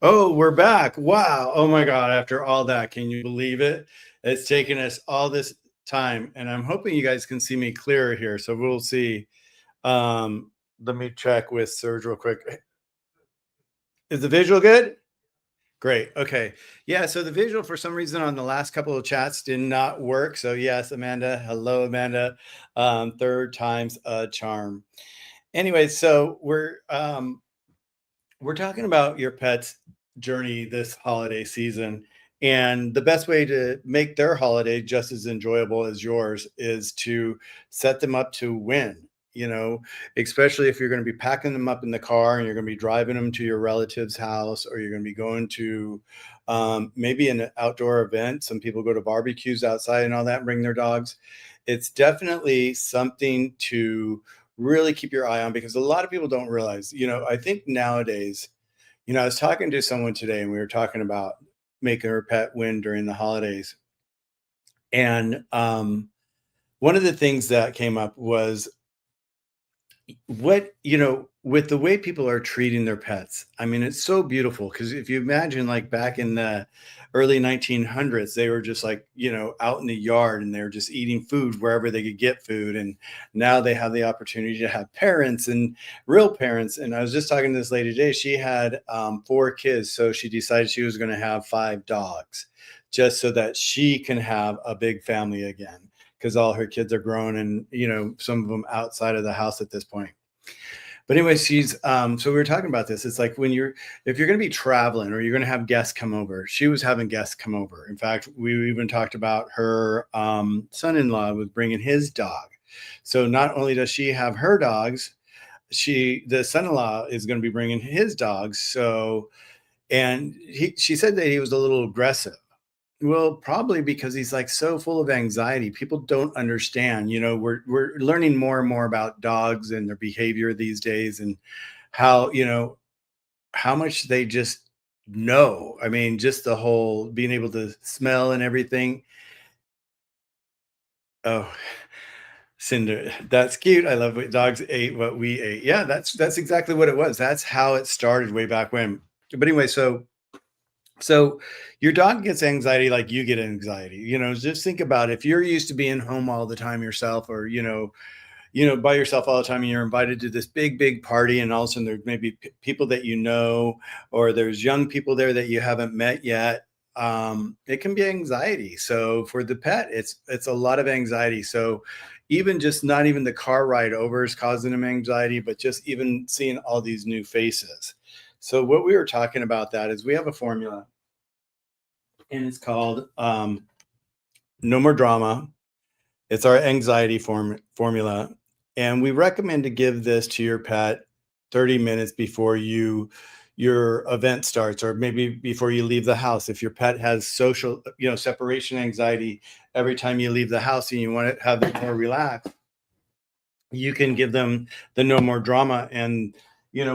Oh, we're back. Wow. Oh my God. After all that, can you believe it? It's taken us all this time, and I'm hoping you guys can see me clearer here. So we'll see. Um, Let me check with Serge real quick. Is the visual good? Great. Okay. Yeah. So the visual, for some reason, on the last couple of chats did not work. So yes, Amanda. Hello, Amanda. Third time's a charm. Anyway, so we're talking about your pet's journey this holiday season. And the best way to make their holiday just as enjoyable as yours is to set them up to win, you know, especially if you're going to be packing them up in the car and you're going to be driving them to your relative's house, or you're going to be going to maybe an outdoor event. Some people go to barbecues outside and all that and bring their dogs. It's definitely something to really keep your eye on, because a lot of people don't realize, I think nowadays, I was talking to someone today and we were talking about making her pet win during the holidays. And one of the things that came up was with the way people are treating their pets. I mean, it's so beautiful, because if you imagine, like, back in the early 1900s, they were just like, out in the yard, and they were just eating food wherever they could get food. And now they have the opportunity to have parents, and real parents. And I was just talking to this lady today. She had 4 kids, so she decided she was going to have 5 dogs, just so that she can have a big family again, because all her kids are grown, and some of them outside of the house at this point. But anyway, she's so we were talking about this. It's like, if you're going to be traveling, or you're going to have guests come over. She was having guests come over. In fact, we even talked about her son-in-law was bringing his dog. So not only does she have her dogs, the son-in-law is going to be bringing his dogs. So, and she said that he was a little aggressive. Well, probably because he's, like, so full of anxiety. People don't understand. We're learning more and more about dogs and their behavior these days, and how, how much they just know. I mean, just the whole being able to smell and everything. Oh, Cinder, that's cute. I love what dogs ate, what we ate. Yeah, that's exactly what it was. That's how it started way back when. But anyway, so your dog gets anxiety like you get anxiety. Just think about, if you're used to being home all the time yourself, or by yourself all the time, and you're invited to this big, big party, and all of a sudden there's maybe people that or there's young people there that you haven't met yet. It can be anxiety. So for the pet, it's a lot of anxiety. So even just not even the car ride over is causing them anxiety, but just even seeing all these new faces. So what we were talking about, that is, we have a formula, and it's called No More Drama. It's our anxiety formula. And we recommend to give this to your pet 30 minutes before your event starts, or maybe before you leave the house. If your pet has social, separation anxiety, every time you leave the house and you want to have them more relaxed, you can give them the No More Drama, and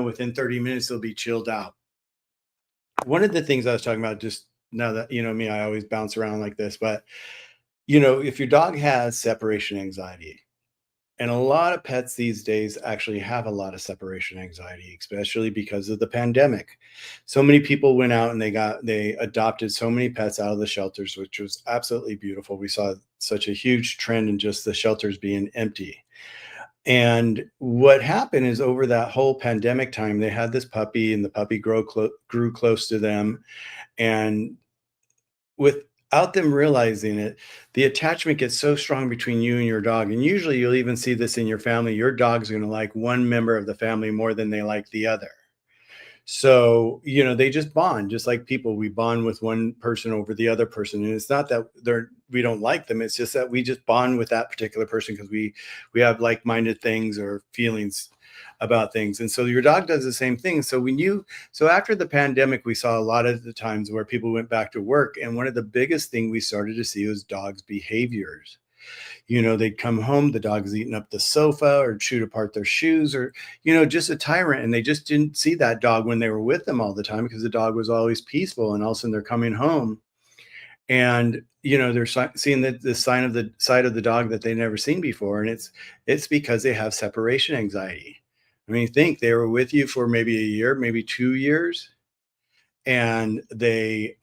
within 30 minutes they'll be chilled out. One of the things I was talking about, just now that me, I always bounce around like this, but if your dog has separation anxiety, and a lot of pets these days actually have a lot of separation anxiety, especially because of the pandemic. So many people went out and they adopted so many pets out of the shelters, which was absolutely beautiful. We saw such a huge trend in just the shelters being empty. And what happened is, over that whole pandemic time, they had this puppy, and the puppy grew close to them. And without them realizing it, the attachment gets so strong between you and your dog. And usually you'll even see this in your family. Your dog's going to like one member of the family more than they like the other. So, they just bond, just like people. We bond with one person over the other person. And it's not that we don't like them. It's just that we just bond with that particular person because we have like-minded things or feelings about things. And so your dog does the same thing. So after the pandemic, we saw a lot of the times where people went back to work. And one of the biggest things we started to see was dogs' behaviors. They'd come home, the dog's eating up the sofa, or chewed apart their shoes, or, just a tyrant. And they just didn't see that dog when they were with them all the time, because the dog was always peaceful. And all of a sudden they're coming home, and, they're seeing the sign of the side of the dog that they never seen before. And it's because they have separation anxiety. I mean, think they were with you for maybe a year, maybe 2 years. and they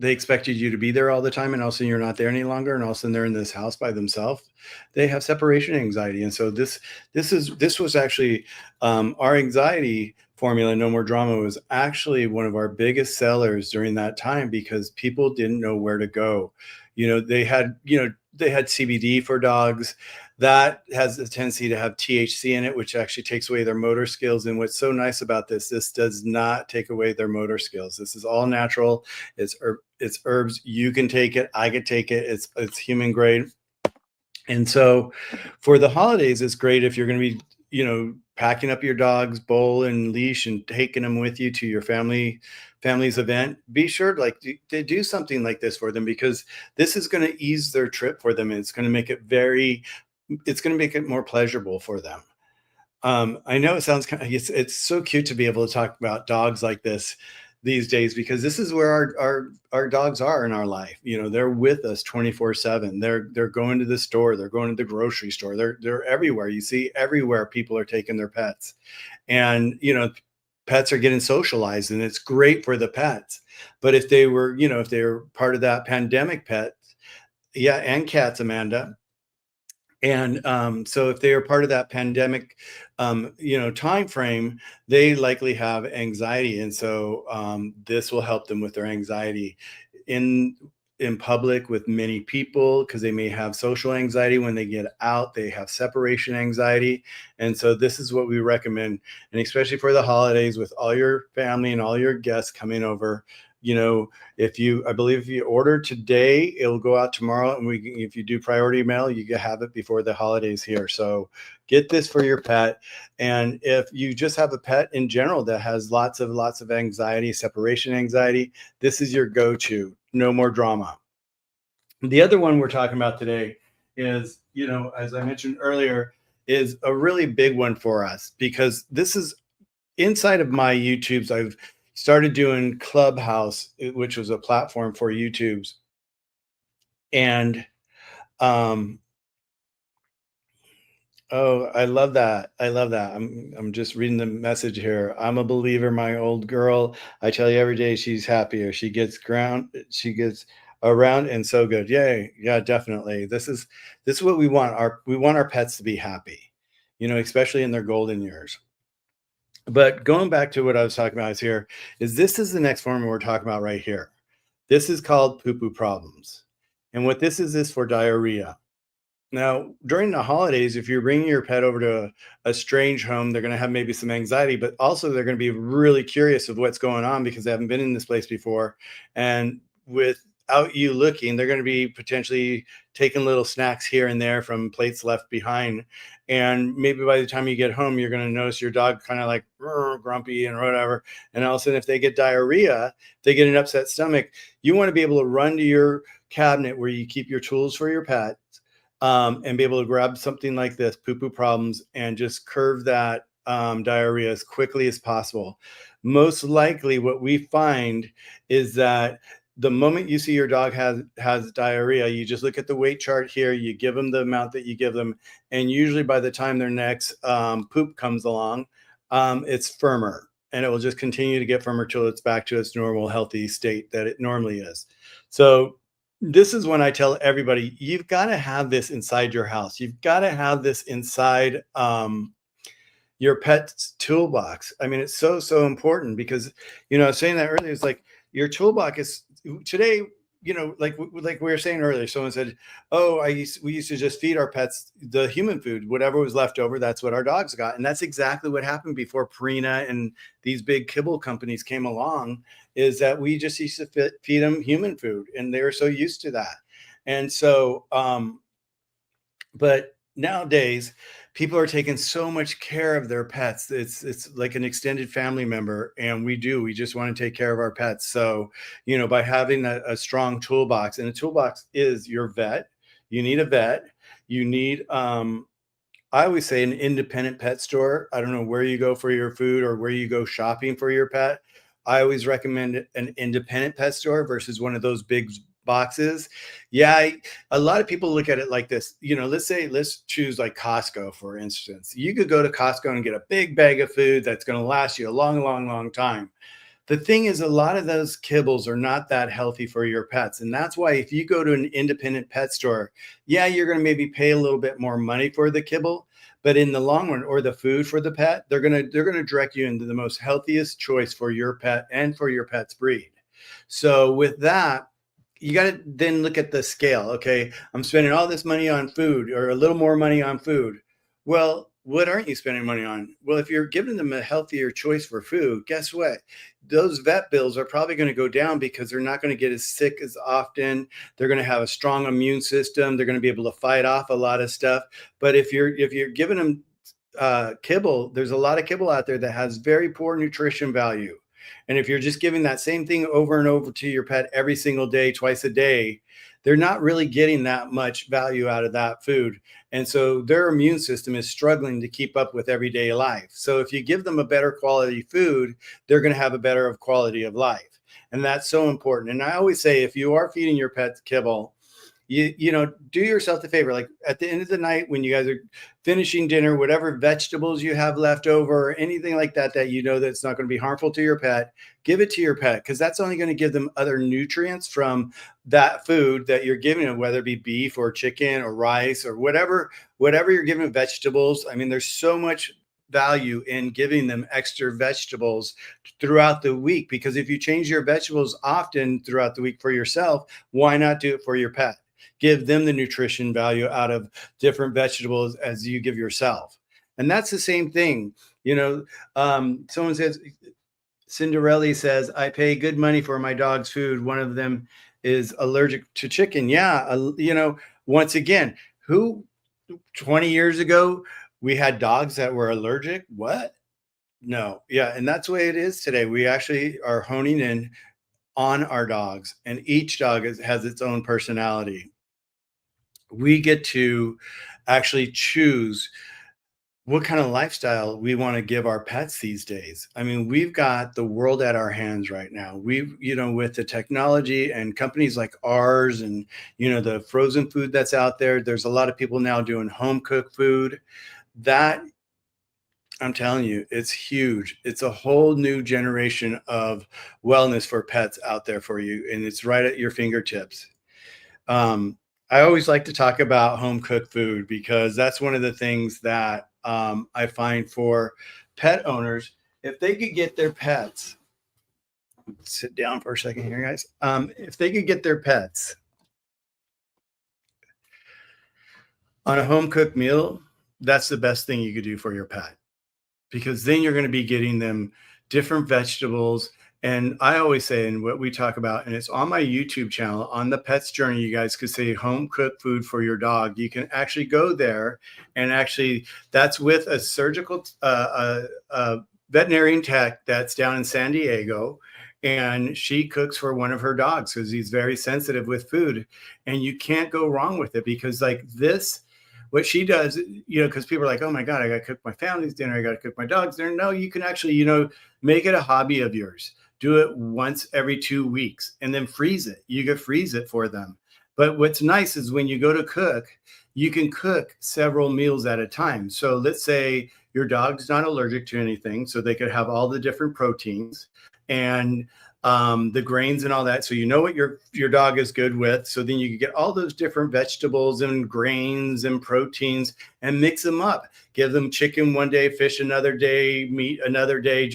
expected you to be there all the time, and all of a sudden you're not there any longer, and all of a sudden they're in this house by themselves. They have separation anxiety, and so this was actually our anxiety formula. No more drama was actually one of our biggest sellers during that time because people didn't know where to go. They had CBD for dogs that has a tendency to have THC in it, which actually takes away their motor skills. And what's so nice about this does not take away their motor skills. This is all natural. It's herbs. You can take it. I could take it. It's human grade. And so for the holidays, it's great if you're going to be, packing up your dog's bowl and leash and taking them with you to your family's event. Be sure to do something like this for them, because this is going to ease their trip for them. And it's going to make it more pleasurable for them. I know it sounds it's so cute to be able to talk about dogs like this these days, because this is where our dogs are in our life. They're with us 24/7. They're going to the store, they're going to the grocery store, they're everywhere. You see everywhere people are taking their pets. And pets are getting socialized, and it's great for the pets. But if they were part of that pandemic pet, yeah, and cats, Amanda, and so if they are part of that pandemic, time frame, they likely have anxiety, and so this will help them with their anxiety in in public with many people, because they may have social anxiety when they get out. They have separation anxiety, and so this is what we recommend, and especially for the holidays with all your family and all your guests coming over. You know, I believe if you order today, it'll go out tomorrow. And if you do priority mail, you can have it before the holidays here. So get this for your pet. And if you just have a pet in general that has lots of anxiety, separation anxiety, this is your go-to. No more drama. The other one we're talking about today is, as I mentioned earlier, is a really big one for us, because this is inside of my YouTubes. I've started doing Clubhouse, which was a platform for YouTubes. And um, oh, I love that. I love that. I'm just reading the message here. I'm a believer, my old girl. I tell you every day she's happier. She gets around and so good. Yay. Yeah, definitely. This is what we want. We want our pets to be happy, especially in their golden years. But going back to what I was talking about this is the next form we're talking about right here. This is called Poo Poo Problems. And what this is for diarrhea. Now, during the holidays, if you're bringing your pet over to a strange home, they're going to have maybe some anxiety, but also they're going to be really curious of what's going on because they haven't been in this place before. And without you looking, they're going to be potentially taking little snacks here and there from plates left behind. And maybe by the time you get home, you're going to notice your dog kind of like grumpy and whatever. And all of a sudden, if they get diarrhea, they get an upset stomach, you want to be able to run to your cabinet where you keep your tools for your pet, and be able to grab something like this, Poo Poo Problems, and just curve that diarrhea as quickly as possible. Most likely, what we find is that the moment you see your dog has diarrhea, you just look at the weight chart here, you give them the amount that you give them, and usually by the time their next poop comes along, it's firmer, and it will just continue to get firmer till it's back to its normal, healthy state that it normally is. So this is when I tell everybody, you've got to have this inside your house. You've got to have this inside your pet's toolbox. I mean, it's so important because, I was saying that earlier, it's like your toolbox is today, like we were saying earlier, someone said, oh, we used to just feed our pets the human food, whatever was left over, that's what our dogs got. And that's exactly what happened before Purina and these big kibble companies came along, is that we just used to feed them human food, and they were so used to that. And so, but nowadays people are taking so much care of their pets. It's like an extended family member, and we just want to take care of our pets. So, by having a strong toolbox, and a toolbox is your vet. You need a vet. You need I always say an independent pet store. I don't know where you go for your food or where you go shopping for your pet. I always recommend an independent pet store versus one of those big boxes. Yeah, a lot of people look at it like this. Let's choose like Costco, for instance. You could go to Costco and get a big bag of food that's going to last you a long, long, long time. The thing is, a lot of those kibbles are not that healthy for your pets. And that's why if you go to an independent pet store, yeah, you're going to maybe pay a little bit more money for the kibble, but in the long run, or the food for the pet, they're going to direct you into the most healthiest choice for your pet and for your pet's breed. So with that, you got to then look at the scale. Okay, I'm spending all this money on food, or a little more money on food. Well, what aren't you spending money on? Well, if you're giving them a healthier choice for food, guess what? Those vet bills are probably going to go down because they're not going to get as sick as often. They're going to have a strong immune system. They're going to be able to fight off a lot of stuff. But if you're giving them kibble, there's a lot of kibble out there that has very poor nutrition value. And if you're just giving that same thing over and over to your pet every single day, twice a day, they're not really getting that much value out of that food. And so their immune system is struggling to keep up with everyday life. So if you give them a better quality food, they're going to have a better quality of life. And that's so important. And I always say, if you are feeding your pets kibble, you know, do yourself the favor, like at the end of the night when you guys are finishing dinner, whatever vegetables you have left over or anything like that, that you know that's not going to be harmful to your pet, give it to your pet, because that's only going to give them other nutrients from that food that you're giving them, whether it be beef or chicken or rice or whatever you're giving them, vegetables. I mean, there's so much value in giving them extra vegetables throughout the week, because if you change your vegetables often throughout the week for yourself, why not do it for your pet? Give them the nutrition value out of different vegetables as you give yourself. And that's the same thing. You know, someone says, Cinderella says, I pay good money for my dog's food. One of them is allergic to chicken. Yeah. Once again, who 20 years ago, we had dogs that were allergic? What? No. Yeah. And that's the way it is today. We actually are honing in on our dogs, and each dog has its own personality. We get to actually choose what kind of lifestyle we want to give our pets these days. I mean, we've got the world at our hands right now. With the technology and companies like ours, and, the frozen food that's out there, there's a lot of people now doing home cooked food. That, I'm telling you, it's huge. It's a whole new generation of wellness for pets out there for you, and it's right at your fingertips. Um, I always like to talk about home cooked food, because that's one of the things that I find for pet owners. If they could get their pets, sit down for a second here, guys. If they could get their pets on a home cooked meal, that's the best thing you could do for your pet, because then you're going to be getting them different vegetables. And I always say, and what we talk about, and it's on my YouTube channel, on the Pet's Journey, you guys could say home cooked food for your dog. You can actually go there, and actually that's with a surgical, veterinarian tech that's down in San Diego. And she cooks for one of her dogs because he's very sensitive with food. And you can't go wrong with it, because like this, what she does, because people are like, oh my God, I got to cook my family's dinner. I got to cook my dog's dinner. No, you can actually, make it a hobby of yours. Do it once every 2 weeks and then freeze it. You can freeze it for them. But what's nice is when you go to cook, you can cook several meals at a time. So let's say your dog's not allergic to anything, so they could have all the different proteins and the grains and all that. So you know what your dog is good with. So then you can get all those different vegetables and grains and proteins and mix them up. Give them chicken one day, fish another day, meat another day,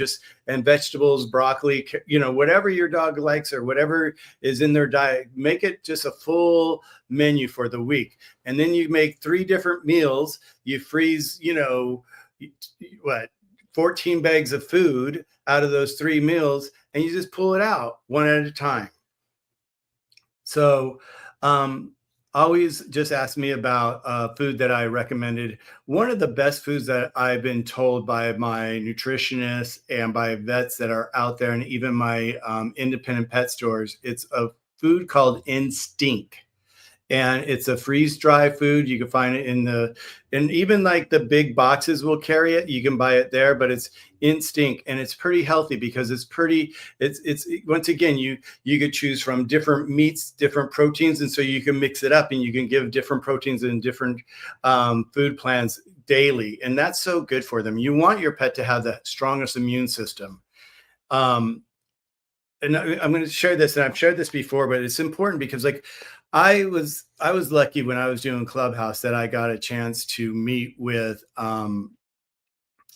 and vegetables, broccoli, whatever your dog likes or whatever is in their diet. Make it just a full menu for the week. And then you make 3 different meals. You freeze, 14 bags of food out of those 3 meals, and you just pull it out one at a time. So always just ask me about food that I recommended. One of the best foods that I've been told by my nutritionists and by vets that are out there, and even my independent pet stores, it's a food called Instinct. And it's a freeze dry food. You can find it and even like the big boxes will carry it. You can buy it there, but it's Instinct, and it's pretty healthy because it's once again, you could choose from different meats, different proteins. And so you can mix it up and you can give different proteins and different food plans daily. And that's so good for them. You want your pet to have the strongest immune system. and I'm going to share this, and I've shared this before, but it's important because like I was lucky when I was doing Clubhouse that I got a chance to meet with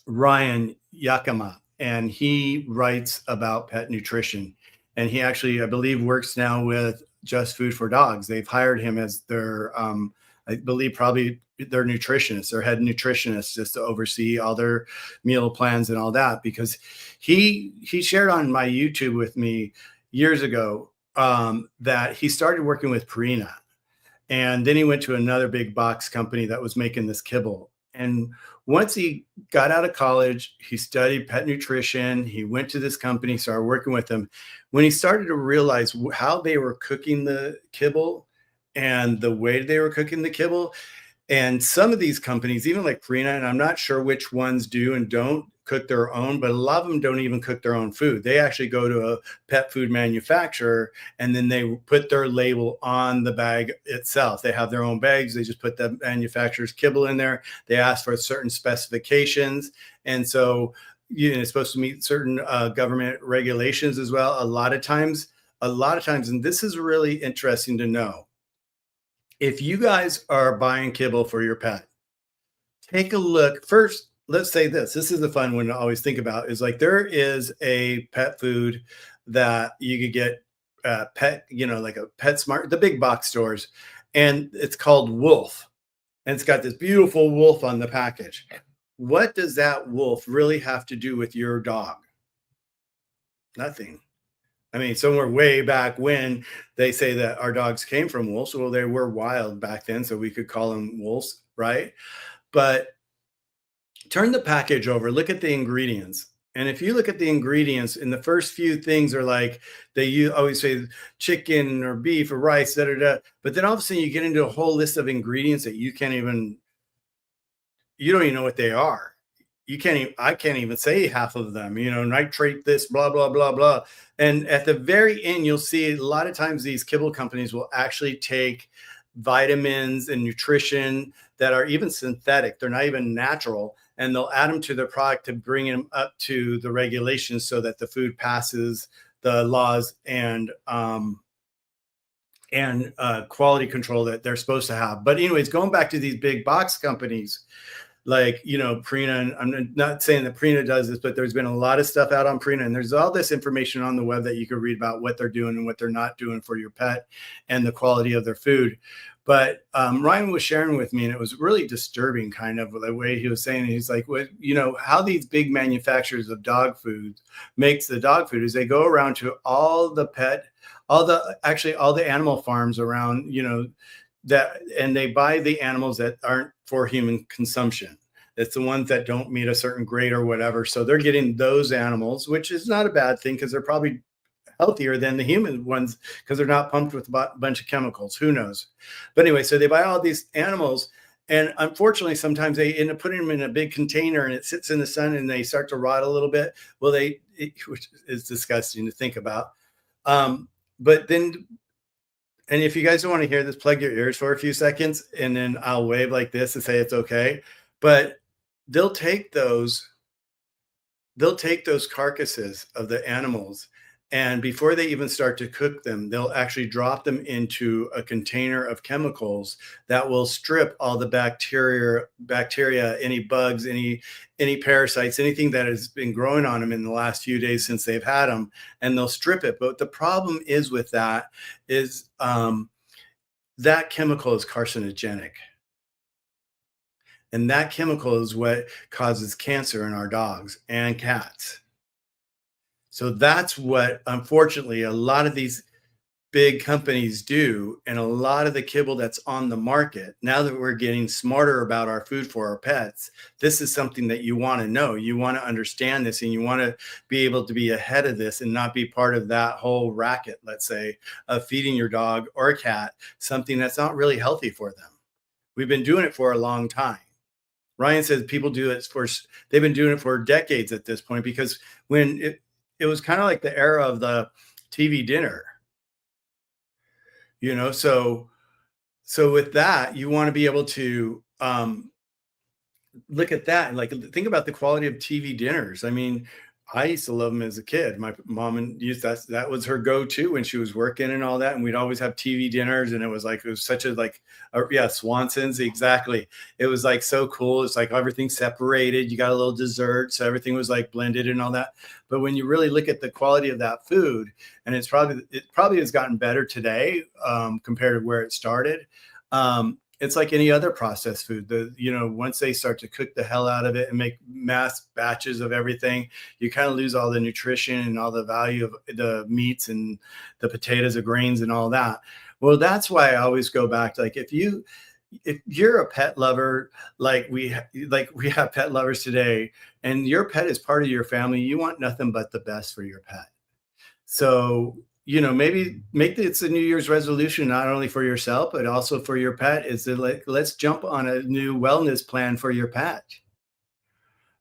Ryan Yakima, and he writes about pet nutrition. And he actually, I believe, works now with Just Food for Dogs. They've hired him as their, I believe, probably their nutritionist, their head nutritionist, just to oversee all their meal plans and all that. Because he shared on my YouTube with me years ago that he started working with Purina, and then he went to another big box company that was making this kibble. And once he got out of college, he studied pet nutrition. He went to this company, started working with them. When he started to realize how they were cooking the kibble and the way they were cooking the kibble, and some of these companies, even like Purina, and I'm not sure which ones do and don't cook their own, but a lot of them don't even cook their own food. They actually go to a pet food manufacturer and then they put their label on the bag itself. They have their own bags. They just put the manufacturer's kibble in there. They ask for certain specifications. And so, it's supposed to meet certain government regulations as well. A lot of times, and this is really interesting to know, if you guys are buying kibble for your pet, take a look first. Let's say this is a fun one to always think about, is like there is a pet food that you could get pet, like a Pet Smart, the big box stores, and it's called Wolf, and it's got this beautiful wolf on the package. What does that wolf really have to do with your dog? Nothing. I mean, somewhere way back when they say that our dogs came from wolves. Well, they were wild back then, so we could call them wolves, right? But turn the package over, look at the ingredients. And if you look at the ingredients, and the first few things are like always say chicken or beef or rice, da da da. But then all of a sudden you get into a whole list of ingredients that you don't even know what they are. You can't even, I can't even say half of them, nitrate this, blah, blah, blah, blah. And at the very end, you'll see a lot of times these kibble companies will actually take vitamins and nutrition that are even synthetic. They're not even natural. And they'll add them to their product to bring them up to the regulations so that the food passes the laws and quality control that they're supposed to have. But anyways, going back to these big box companies, like Prina, and I'm not saying that Prina does this, but there's been a lot of stuff out on Prina, and there's all this information on the web that you can read about what they're doing and what they're not doing for your pet and the quality of their food. But Ryan was sharing with me, and it was really disturbing, kind of the way he was saying it. He's like, "What how these big manufacturers of dog food makes the dog food is they go around to all the animal farms around, that, and they buy the animals that aren't for human consumption. It's the ones that don't meet a certain grade or whatever. So they're getting those animals, which is not a bad thing because they're probably healthier than the human ones because they're not pumped with a bunch of chemicals. Who knows? But anyway, so they buy all these animals. And unfortunately, sometimes they end up putting them in a big container and it sits in the sun and they start to rot a little bit. Well, which is disgusting to think about. But then, and if you guys don't want to hear this, plug your ears for a few seconds, and then I'll wave like this and say it's okay. But they'll take those, they'll take those carcasses of the animals, and before they even start to cook them, they'll actually drop them into a container of chemicals that will strip all the bacteria, any bugs, any parasites, anything that has been growing on them in the last few days since they've had them, and they'll strip it. But the problem is with that is that chemical is carcinogenic. And that chemical is what causes cancer in our dogs and cats. So that's what, unfortunately, a lot of these big companies do. And a lot of the kibble that's on the market, now that we're getting smarter about our food for our pets, this is something that you want to know. You want to understand this and you want to be able to be ahead of this and not be part of that whole racket, let's say, of feeding your dog or cat something that's not really healthy for them. We've been doing it for a long time. Ryan says people do it they've been doing it for decades at this point, because when it was kind of like the era of the TV dinner, so with that, you want to be able to look at that and like think about the quality of TV dinners. I mean, I used to love them as a kid. My mom and used that was her go-to when she was working and all that. And we'd always have TV dinners, and it was such a like yeah, Swanson's exactly. It was like so cool. It's like everything separated. You got a little dessert, so everything was like blended and all that. But when you really look at the quality of that food, and it probably has gotten better today compared to where it started. It's like any other processed food. Once they start to cook the hell out of it and make mass batches of everything, you kind of lose all the nutrition and all the value of the meats and the potatoes, the grains, and all that. Well, that's why I always go back to, like, if you're a pet lover, like we have pet lovers today, and your pet is part of your family, you want nothing but the best for your pet. So, maybe make it's a New Year's resolution, not only for yourself, but also for your pet, is that, like, let's jump on a new wellness plan for your pet.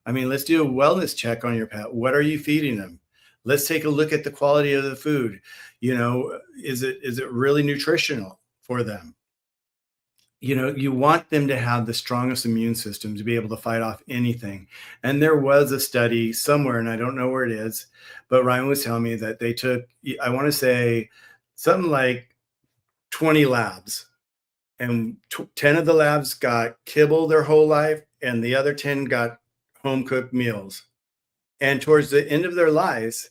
I mean, let's do a wellness check on your pet. What are you feeding them? Let's take a look at the quality of the food. Is it really nutritional for them? You want them to have the strongest immune system to be able to fight off anything. And there was a study somewhere, and I don't know where it is, but Ryan was telling me that they took, I want to say, something like 20 labs, and 10 of the labs got kibble their whole life, and the other 10 got home cooked meals. And towards the end of their lives,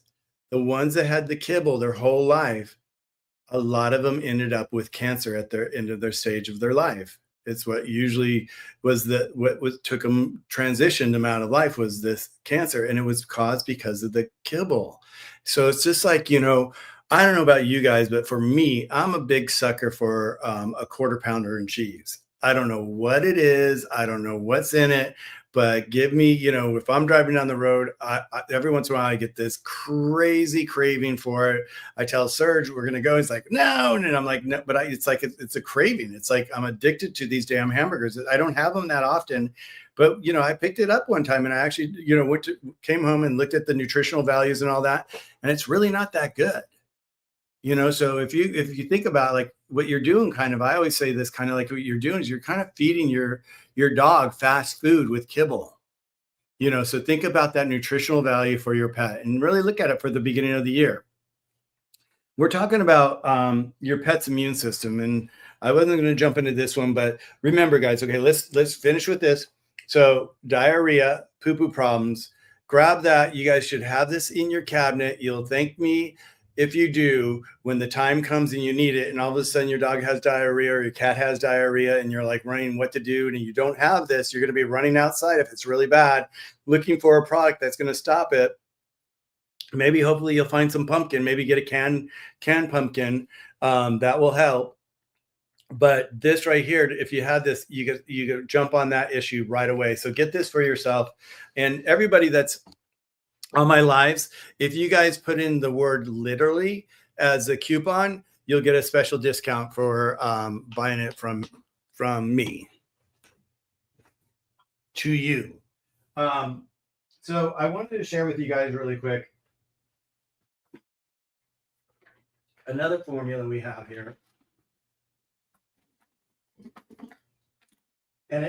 the ones that had the kibble their whole life, a lot of them ended up with cancer at their end of their stage of their life. It's what usually took them transitioned them out of life, was this cancer, and it was caused because of the kibble. So it's just like, I don't know about you guys, but for me, I'm a big sucker for a quarter pounder and cheese. I don't know what it is. I don't know what's in it, but give me, if I'm driving down the road, every once in a while I get this crazy craving for it. I tell Serge we're gonna go. He's like, no, and I'm like, no, but it's like it's a craving. It's like I'm addicted to these damn hamburgers. I don't have them that often, but I picked it up one time, and I actually came home and looked at the nutritional values and all that, and it's really not that good. So if you think about, like, what you're doing, kind of, I always say this, kind of like what you're doing is you're kind of feeding your dog fast food with kibble. So think about that nutritional value for your pet and really look at it for the beginning of the year. We're talking about your pet's immune system, and I wasn't going to jump into this one, but remember, guys, okay, let's finish with this. So diarrhea, poo poo problems, grab that. You guys should have this in your cabinet. You'll thank me if you do, when the time comes and you need it, and all of a sudden your dog has diarrhea or your cat has diarrhea, and you're like running what to do, and you don't have this, you're going to be running outside if it's really bad, looking for a product that's going to stop it. Maybe hopefully you'll find some pumpkin, maybe get a canned pumpkin. That will help. But this right here, if you had this, you could jump on that issue right away. So get this for yourself, and everybody that's on my lives, if you guys put in the word literally as a coupon, you'll get a special discount for buying it from me to you. So I wanted to share with you guys really quick another formula we have here. And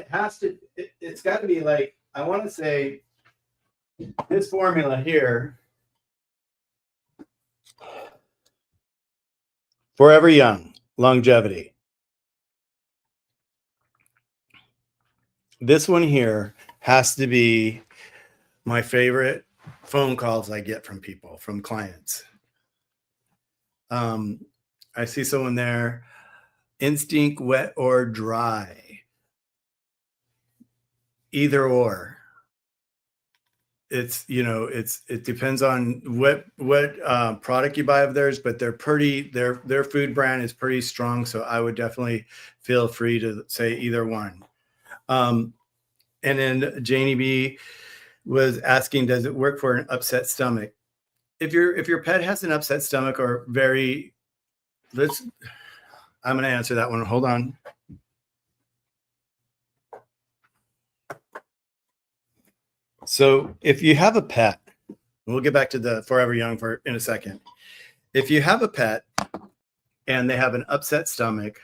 it's got to be, like, I want to say, this formula here, Forever Young, longevity. This one here has to be my favorite phone calls I get from people, from clients. I see someone there, instinct, wet or dry, either or. It depends on what product you buy of theirs, but their food brand is pretty strong. So I would definitely feel free to say either one. And then Janie B was asking, does it work for an upset stomach? If your pet has an upset stomach or I'm going to answer that one. Hold on. So if you have a pet, we'll get back to the Forever Young in a second. If you have a pet and they have an upset stomach,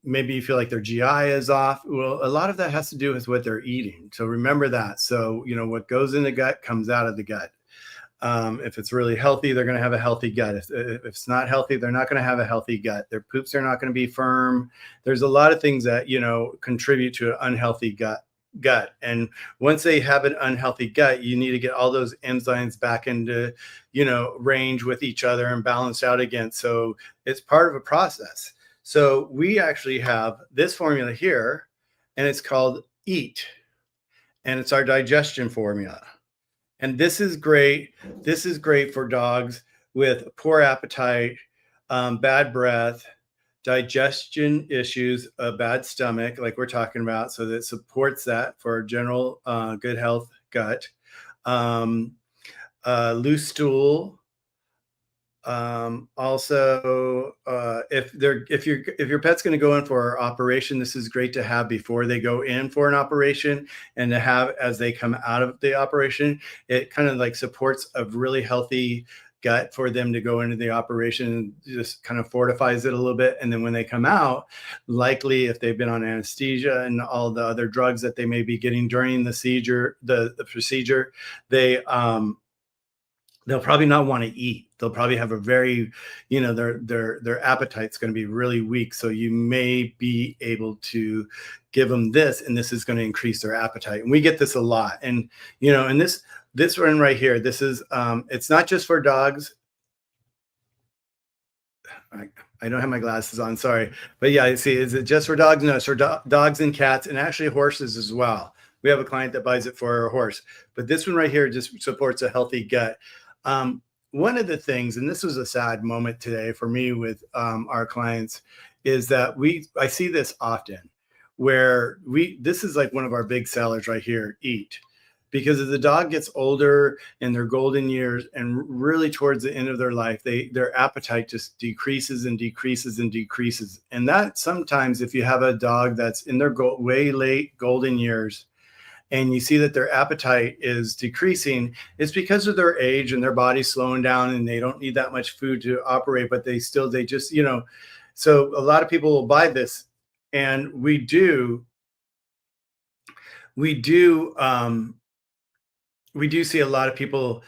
Maybe you feel like their GI is off. Well, a lot of that has to do with what they're eating. So remember that. So, what goes in the gut comes out of the gut. If it's really healthy, they're going to have a healthy gut. If it's not healthy, they're not going to have a healthy gut. Their poops are not going to be firm. There's a lot of things that contribute to an unhealthy gut. And once they have an unhealthy gut, you need to get all those enzymes back into range with each other and balanced out again. So it's part of a process. So we actually have this formula here, and it's called Eat, and it's our digestion formula. And this is great. This is great for dogs with poor appetite, bad breath, digestion issues, a bad stomach, like we're talking about. So that supports that for general good health gut, um, loose stool. Also, if your pet's going to go in for an operation, this is great to have before they go in for an operation, and to have as they come out of the operation. It kind of like supports a really healthy gut for them to go into the operation, and just kind of fortifies it a little bit. And then when they come out, likely if they've been on anesthesia and all the other drugs that they may be getting during the procedure, they'll probably not want to eat. They'll probably have a very, their appetite's going to be really weak. So you may be able to give them this, and this is going to increase their appetite. And we get this a lot. And and this one right here, this is it's not just for dogs. I don't have my glasses on, sorry. But yeah, see, is it just for dogs? No, it's for dogs and cats, and actually horses as well. We have a client that buys it for a horse. But this one right here just supports a healthy gut. One of the things, and this was a sad moment today for me with our clients, is that I see this often, where this is like one of our big sellers right here, Eat. Because as the dog gets older in their golden years and really towards the end of their life, their appetite just decreases and decreases and decreases. And that sometimes, if you have a dog that's in their way late golden years, and you see that their appetite is decreasing, it's because of their age and their body's slowing down, and they don't need that much food to operate, but they just, so a lot of people will buy this. And we do see a lot of people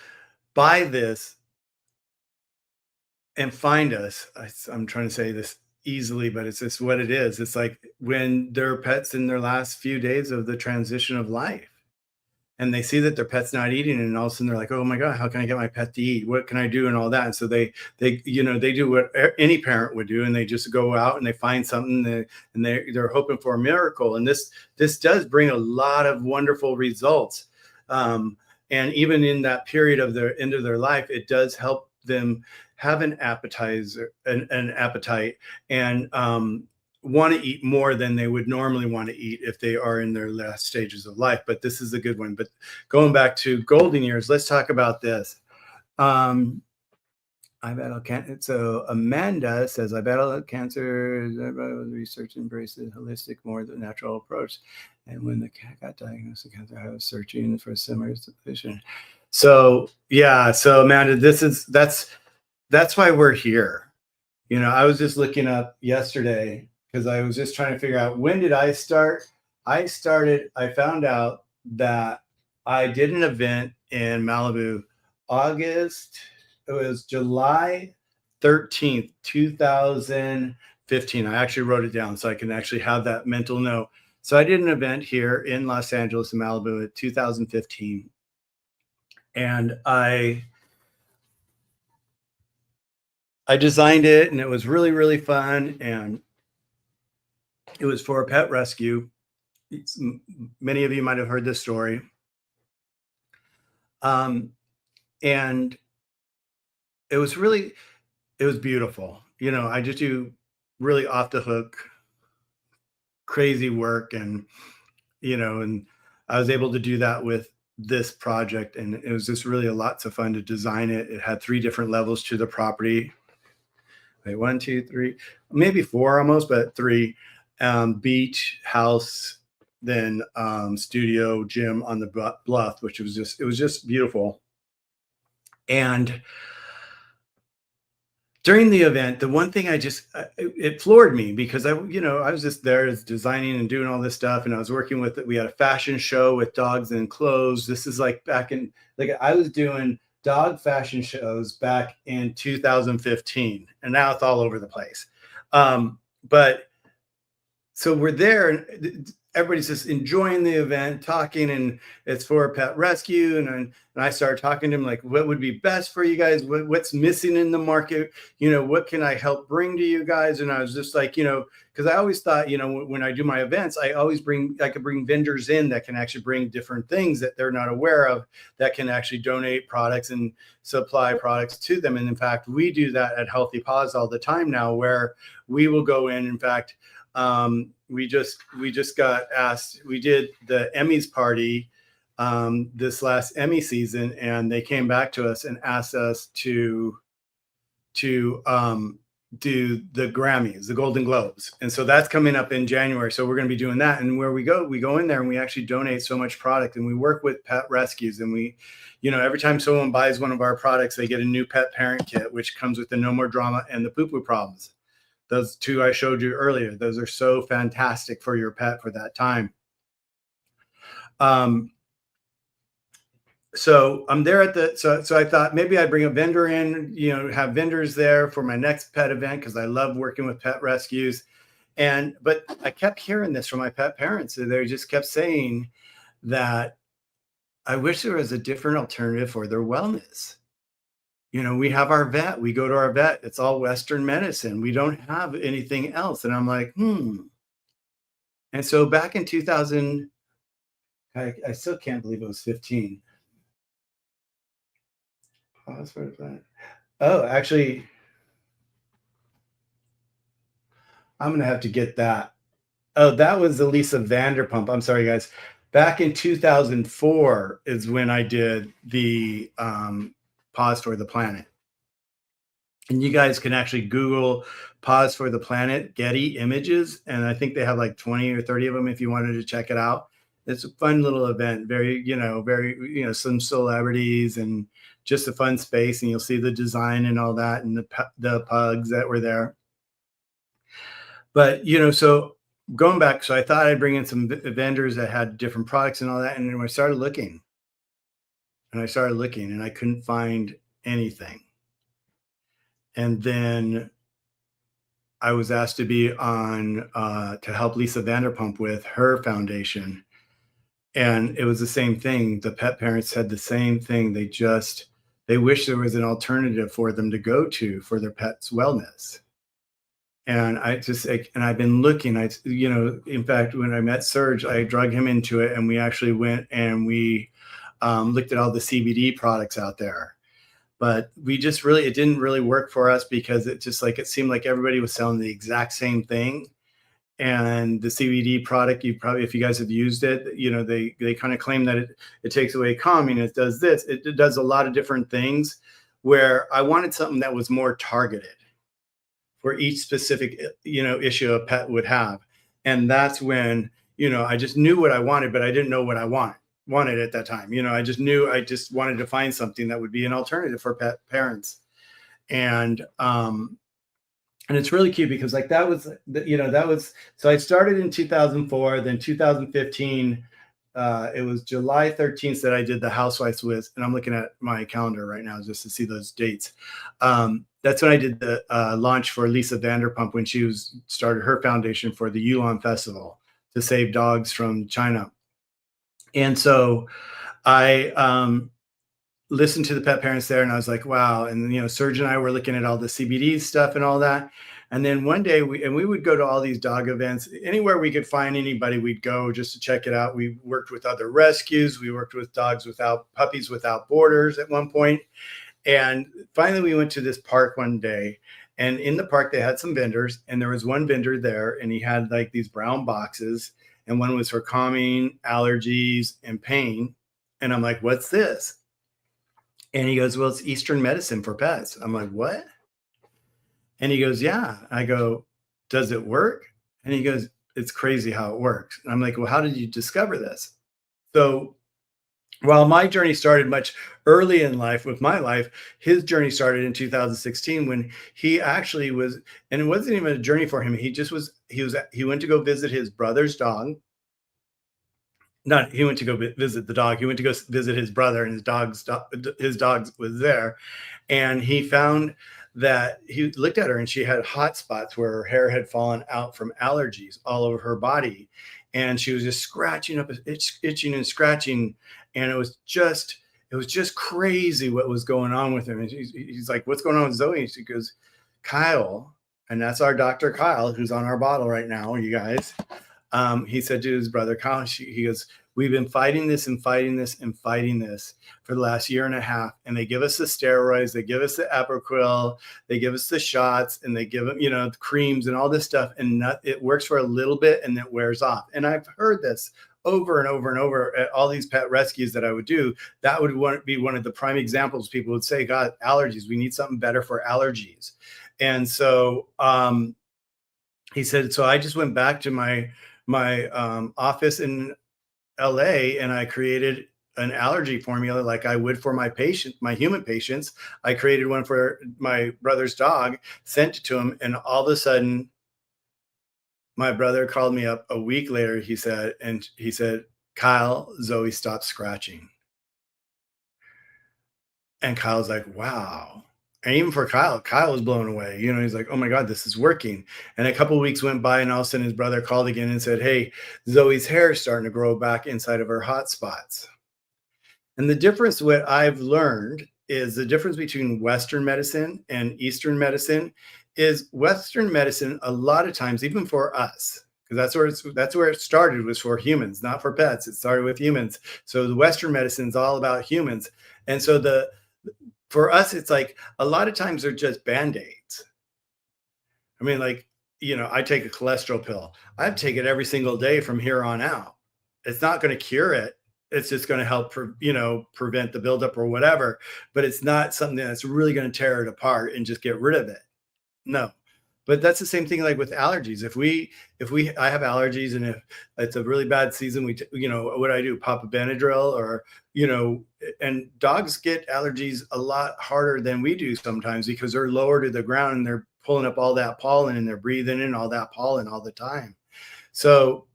buy this and find us. I'm trying to say this easily, but it's just what it is. It's like when their pets in their last few days of the transition of life, and they see that their pet's not eating, and all of a sudden they're like, oh my God, how can I get my pet to eat? What can I do? And all that. And so they do what any parent would do, and they just go out and they find something, and they're hoping for a miracle. And this does bring a lot of wonderful results. And even in that period of their end of their life, it does help them have an appetite, and want to eat more than they would normally want to eat if they are in their last stages of life. But this is a good one. But going back to golden years, let's talk about this. I battle cancer. So Amanda says, I battle cancer. Research embraces holistic, more the natural approach. And when the cat got diagnosed with cancer, I was searching for a similar solution. So yeah, so Amanda, that's why we're here. I was just looking up yesterday, because I was just trying to figure out, when did I start? I found out that I did an event in Malibu, it was July 13th, 2015. I actually wrote it down so I can actually have that mental note. So I did an event here in Los Angeles in Malibu in 2015. And I designed it, and it was really, really fun. And it was for a pet rescue. Many of you might have heard this story. And it was beautiful. I just do really off the hook, crazy work. And I was able to do that with this project. And it was just really lots of fun to design it. It had 3 different levels to the property. Wait, 1, 2, 3, maybe 4 almost, but 3. Beach, house, then studio, gym on the bluff, which was just beautiful. And During the event, the one thing I just it floored me because I was just there as designing and doing all this stuff, and I was working with it. We had a fashion show with dogs and clothes. This is like back in like I was doing dog fashion shows back in 2015, and now it's all over the place. But so we're there and everybody's just enjoying the event, talking, and it's for a pet rescue. And I started talking to him like, what would be best for you guys? What's missing in the market? What can I help bring to you guys? And I was just like, because I always thought, when I do my events, I could bring vendors in that can actually bring different things that they're not aware of, that can actually donate products and supply products to them. And in fact, we do that at Healthy Paws all the time now, where we will go in fact, we just got asked. We did the Emmys party this last Emmy season, and they came back to us and asked us to do the Grammys, the Golden Globes, and so that's coming up in January. So we're going to be doing that, and where we go in there and we actually donate so much product, and we work with pet rescues, and every time someone buys one of our products, they get a new pet parent kit, which comes with the No More Drama and the Poo Poo Problems. Those two I showed you earlier, those are so fantastic for your pet for that time. Um, so I'm there so I thought maybe I'd bring a vendor in, have vendors there for my next pet event because I love working with pet rescues. But I kept hearing this from my pet parents. And they just kept saying that I wish there was a different alternative for their wellness. We have our vet. We go to our vet. It's all Western medicine. We don't have anything else. And I'm like, hmm. And so back in 2000, I still can't believe it was 15. Pause for that. Oh, actually, I'm going to have to get that. Oh, that was the Lisa Vanderpump. I'm sorry, guys. Back in 2004 is when I did the Pause for the Planet. And you guys can actually Google Pause for the Planet Getty Images. And I think they have like 20 or 30 of them if you wanted to check it out. It's a fun little event, some celebrities and just a fun space. And you'll see the design and all that and the pugs that were there. But, so going back, so I thought I'd bring in some vendors that had different products and all that. And then I started looking and I couldn't find anything. And then I was asked to be on to help Lisa Vanderpump with her foundation. And it was the same thing. The pet parents said the same thing. They wish there was an alternative for them to go to for their pet's wellness. And I've been looking, in fact, when I met Serge, I drug him into it and we actually went and we looked at all the CBD products out there. But it didn't really work for us because it seemed like everybody was selling the exact same thing. And the CBD product, if you guys have used it, they kind of claim that it takes away calming. It does this, it does a lot of different things, where I wanted something that was more targeted for each specific, issue a pet would have. And that's when, I just knew what I wanted, but I didn't know what I wanted at that time. I just wanted to find something that would be an alternative for pet parents. And it's really cute because so I started in 2004, then 2015, it was July 13th that I did the Housewives with, and I'm looking at my calendar right now just to see those dates. That's when I did the launch for Lisa Vanderpump when she started her foundation for the Yulon Festival to save dogs from China. And so I listened to the pet parents there, and I was like, wow. And Serge and I were looking at all the CBD stuff and all that. And then one day we would go to all these dog events. Anywhere we could find anybody, we'd go just to check it out. We worked with other rescues. We worked with Puppies Without Borders at one point. And finally we went to this park one day, and in the park they had some vendors, and there was one vendor there, and he had like these brown boxes, and one was for calming, allergies, and pain. And I'm like, what's this? And he goes, well, it's Eastern medicine for pets. I'm like, what? And he goes, yeah. I go, does it work? And he goes, it's crazy how it works. And I'm like, well, how did you discover this? So While my journey started much early in life with my life, his journey started in 2016 when he actually was, and it wasn't even a journey for him. He just was, he went to go visit his brother's dog. Not he went to go visit the dog. He went to go visit his brother, and his dog was there, and he found that he looked at her and she had hot spots where her hair had fallen out from allergies all over her body, and she was just scratching up, itching and scratching, and it was just crazy what was going on with him. And he's like, "What's going on with Zoe?" And she goes, "Kyle," and that's our Dr. Kyle, who's on our bottle right now, you guys. He said to his brother Kyle, he goes, "We've been fighting this and fighting this and fighting this for the last year and a half. And they give us the steroids, they give us the Apoquil, they give us the shots, and they give them, the creams and all this stuff. And it works for a little bit and then it wears off." And I've heard this over and over and over at all these pet rescues that I would do. That would be one of the prime examples. People would say, "God, allergies, we need something better for allergies." And so he said, so I just went back to my office in LA, and I created an allergy formula like I would for my human patients. I created one for my brother's dog, sent it to him, and all of a sudden, my brother called me up a week later. He said, "Kyle, Zoe stopped scratching." And Kyle's like, "Wow." And even for Kyle was blown away. He's like, "Oh my God, this is working." And a couple of weeks went by, and all of a sudden his brother called again and said, "Hey, Zoe's hair is starting to grow back inside of her hot spots." And the difference, what I've learned is the difference between Western medicine and Eastern medicine is Western medicine, a lot of times, even for us, because that's where it started, was for humans, not for pets. It started with humans. So the Western medicine is all about humans. And so for us, it's like a lot of times they're just band-aids. I mean, like, I take a cholesterol pill. I take it every single day from here on out. It's not going to cure it. It's just going to help, prevent the buildup or whatever. But it's not something that's really going to tear it apart and just get rid of it. No. But that's the same thing like with allergies. I have allergies, and if it's a really bad season, what do I do? Pop a Benadryl, or, and dogs get allergies a lot harder than we do sometimes because they're lower to the ground and they're pulling up all that pollen and they're breathing in all that pollen all the time. So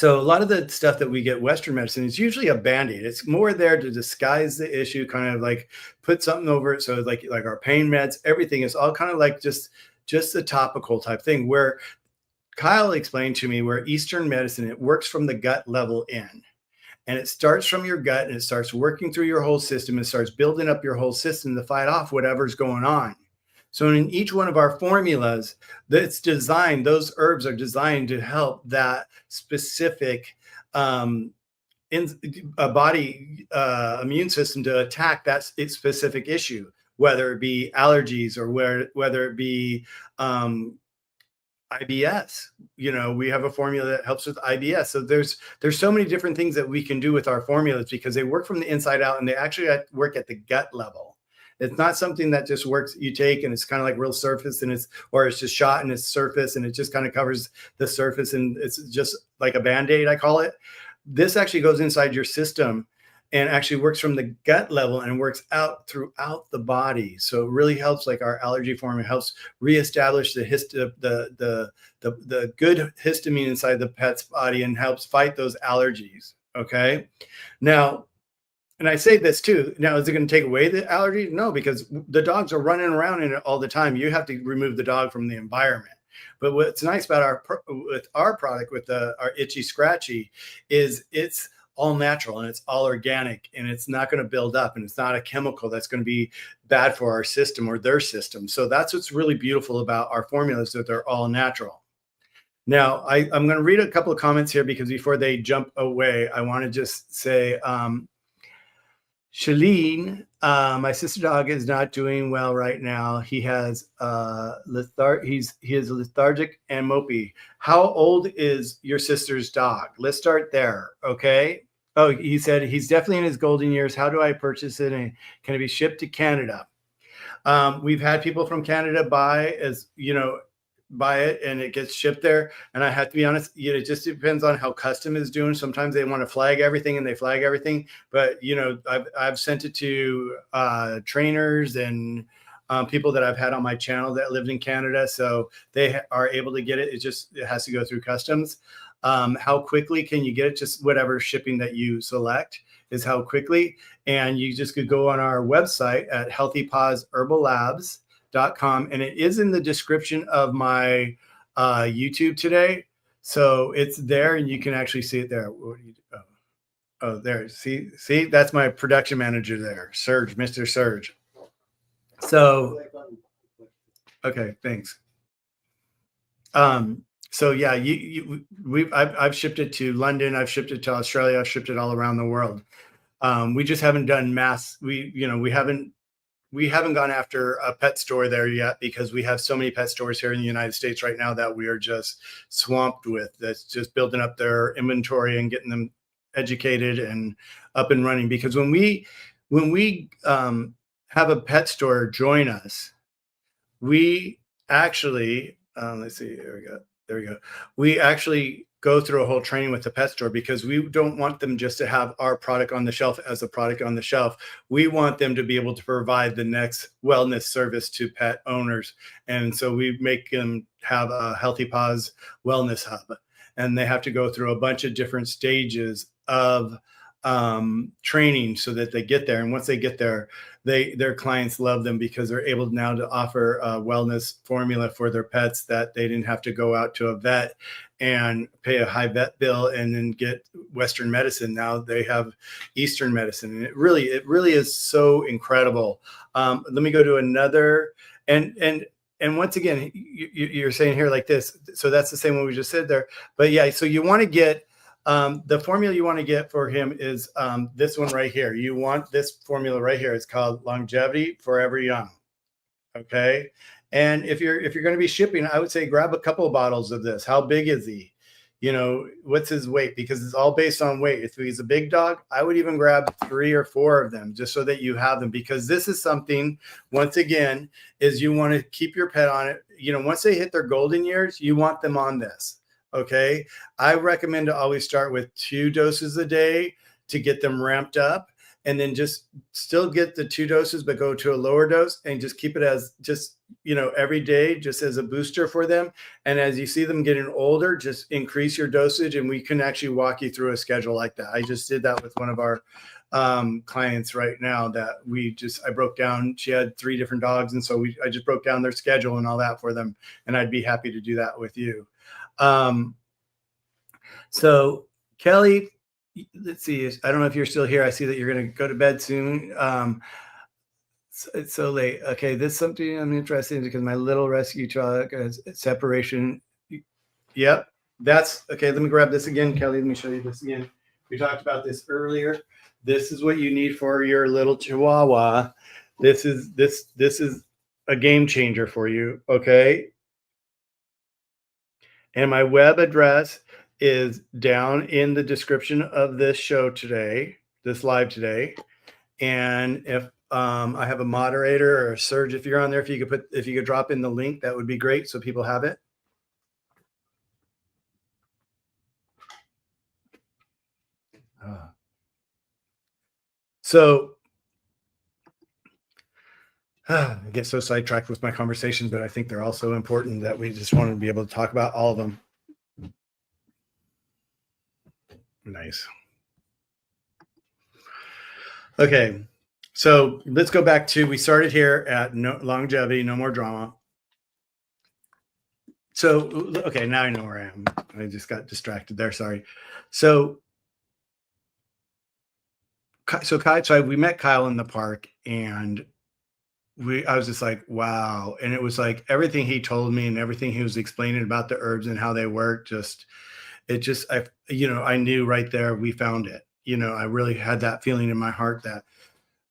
a lot of the stuff that we get Western medicine is usually a band-aid. It's more there to disguise the issue, kind of like put something over it. So like our pain meds, everything is all kind of like just a topical type thing, where Kyle explained to me where Eastern medicine, it works from the gut level in. And it starts from your gut and it starts working through your whole system and starts building up your whole system to fight off whatever's going on. So in each one of our formulas, those herbs are designed to help that specific in a body immune system to attack that specific issue, whether it be allergies or whether it be IBS. We have a formula that helps with IBS. So there's so many different things that we can do with our formulas because they work from the inside out, and they actually work at the gut level. It's not something that just works, you take and it's kind of like real surface, and it's just shot in its surface and it just kind of covers the surface and it's just like a band-aid, I call it. This actually goes inside your system and actually works from the gut level and works out throughout the body. So it really helps, like our allergy formula helps reestablish the good histamine inside the pet's body and helps fight those allergies. Okay. Now, and I say this too. Now, is it going to take away the allergy? No, because the dogs are running around in it all the time. You have to remove the dog from the environment. But what's nice about our product, with our Itchy Scratchy, is it's all natural and it's all organic, and it's not going to build up, and it's not a chemical that's going to be bad for our system or their system. So that's what's really beautiful about our formulas, that they're all natural. Now, I'm going to read a couple of comments here because before they jump away, I want to just say, Shalene, my sister dog is not doing well right now. He has he is lethargic and mopey. How old is your sister's dog? Let's start there. Okay. Oh, he said he's definitely in his golden years. How do I purchase it, and can it be shipped to Canada? We've had people from Canada buy, as you know, buy it and it gets shipped there. And I have to be honest, it just depends on how custom is doing. Sometimes they want to flag everything and they flag everything, but I've sent it to trainers and people that I've had on my channel that lived in Canada, so they are able to get it. It has to go through customs. How quickly can you get it? Just whatever shipping that you select is how quickly. And you just could go on our website at healthypawsherbalabs.com, and it is in the description of my YouTube today. So it's there and you can actually see it there. What do you do? Oh, there. See, that's my production manager there, Serge, Mr. Serge. So, okay, thanks. So yeah, I've shipped it to London, I've shipped it to Australia, I've shipped it all around the world. We just haven't done mass. We haven't gone after a pet store there yet because we have so many pet stores here in the United States right now that we are just swamped with. That's just building up their inventory and getting them educated and up and running. Because when we have a pet store join us, we actually let's see, there we go. We actually go through a whole training with the pet store because we don't want them just to have our product on the shelf as a product on the shelf. We want them to be able to provide the next wellness service to pet owners. And so we make them have a Healthy Paws wellness hub, and they have to go through a bunch of different stages of training so that they get there. And once they get there, their clients love them because they're able now to offer a wellness formula for their pets that they didn't have to go out to a vet and pay a high vet bill and then get Western medicine. Now they have Eastern medicine, and it really is so incredible. Let me go to another. And once again, you're saying here like this, so that's the same one we just said there. But yeah, so you want to get the formula you want to get for him is this one right here. You want this formula right here. It's called Longevity Forever Young. Okay. And if you're going to be shipping, I would say grab a couple of bottles of this. How big is he? What's his weight? Because it's all based on weight. If he's a big dog, I would even grab 3 or 4 of them just so that you have them, because this is something, once again, is you want to keep your pet on it. Once they hit their golden years, you want them on this. Okay. I recommend to always start with 2 doses a day to get them ramped up, and then just still get the 2 doses, but go to a lower dose and just keep it as just, every day, just as a booster for them. And as you see them getting older, just increase your dosage, and we can actually walk you through a schedule like that. I just did that with one of our clients right now that I broke down. She had 3 different dogs. And so I just broke down their schedule and all that for them. And I'd be happy to do that with you. So Kelly, let's see. I don't know if you're still here. I see that you're going to go to bed soon. It's so late. Okay. This is something I'm interested in because my little rescue dog has separation. Yep. That's okay. Let me grab this again, Kelly. Let me show you this again. We talked about this earlier. This is what you need for your little Chihuahua. This is a game changer for you. Okay. And my web address is down in the description of this show today, this live today. And if I have a moderator or a Serge, if you're on there, if you could drop in the link, that would be great so people have it. So I get so sidetracked with my conversation, but I think they're all so important that we just want to be able to talk about all of them. Nice. Okay. So let's go back to, we started here at longevity, no more drama. So, okay, now I know where I am. I just got distracted there. Sorry. So we met Kyle in the park, and I was just like, wow. And it was like everything he told me and everything he was explaining about the herbs and how they work, I knew right there we found it. I really had that feeling in my heart that,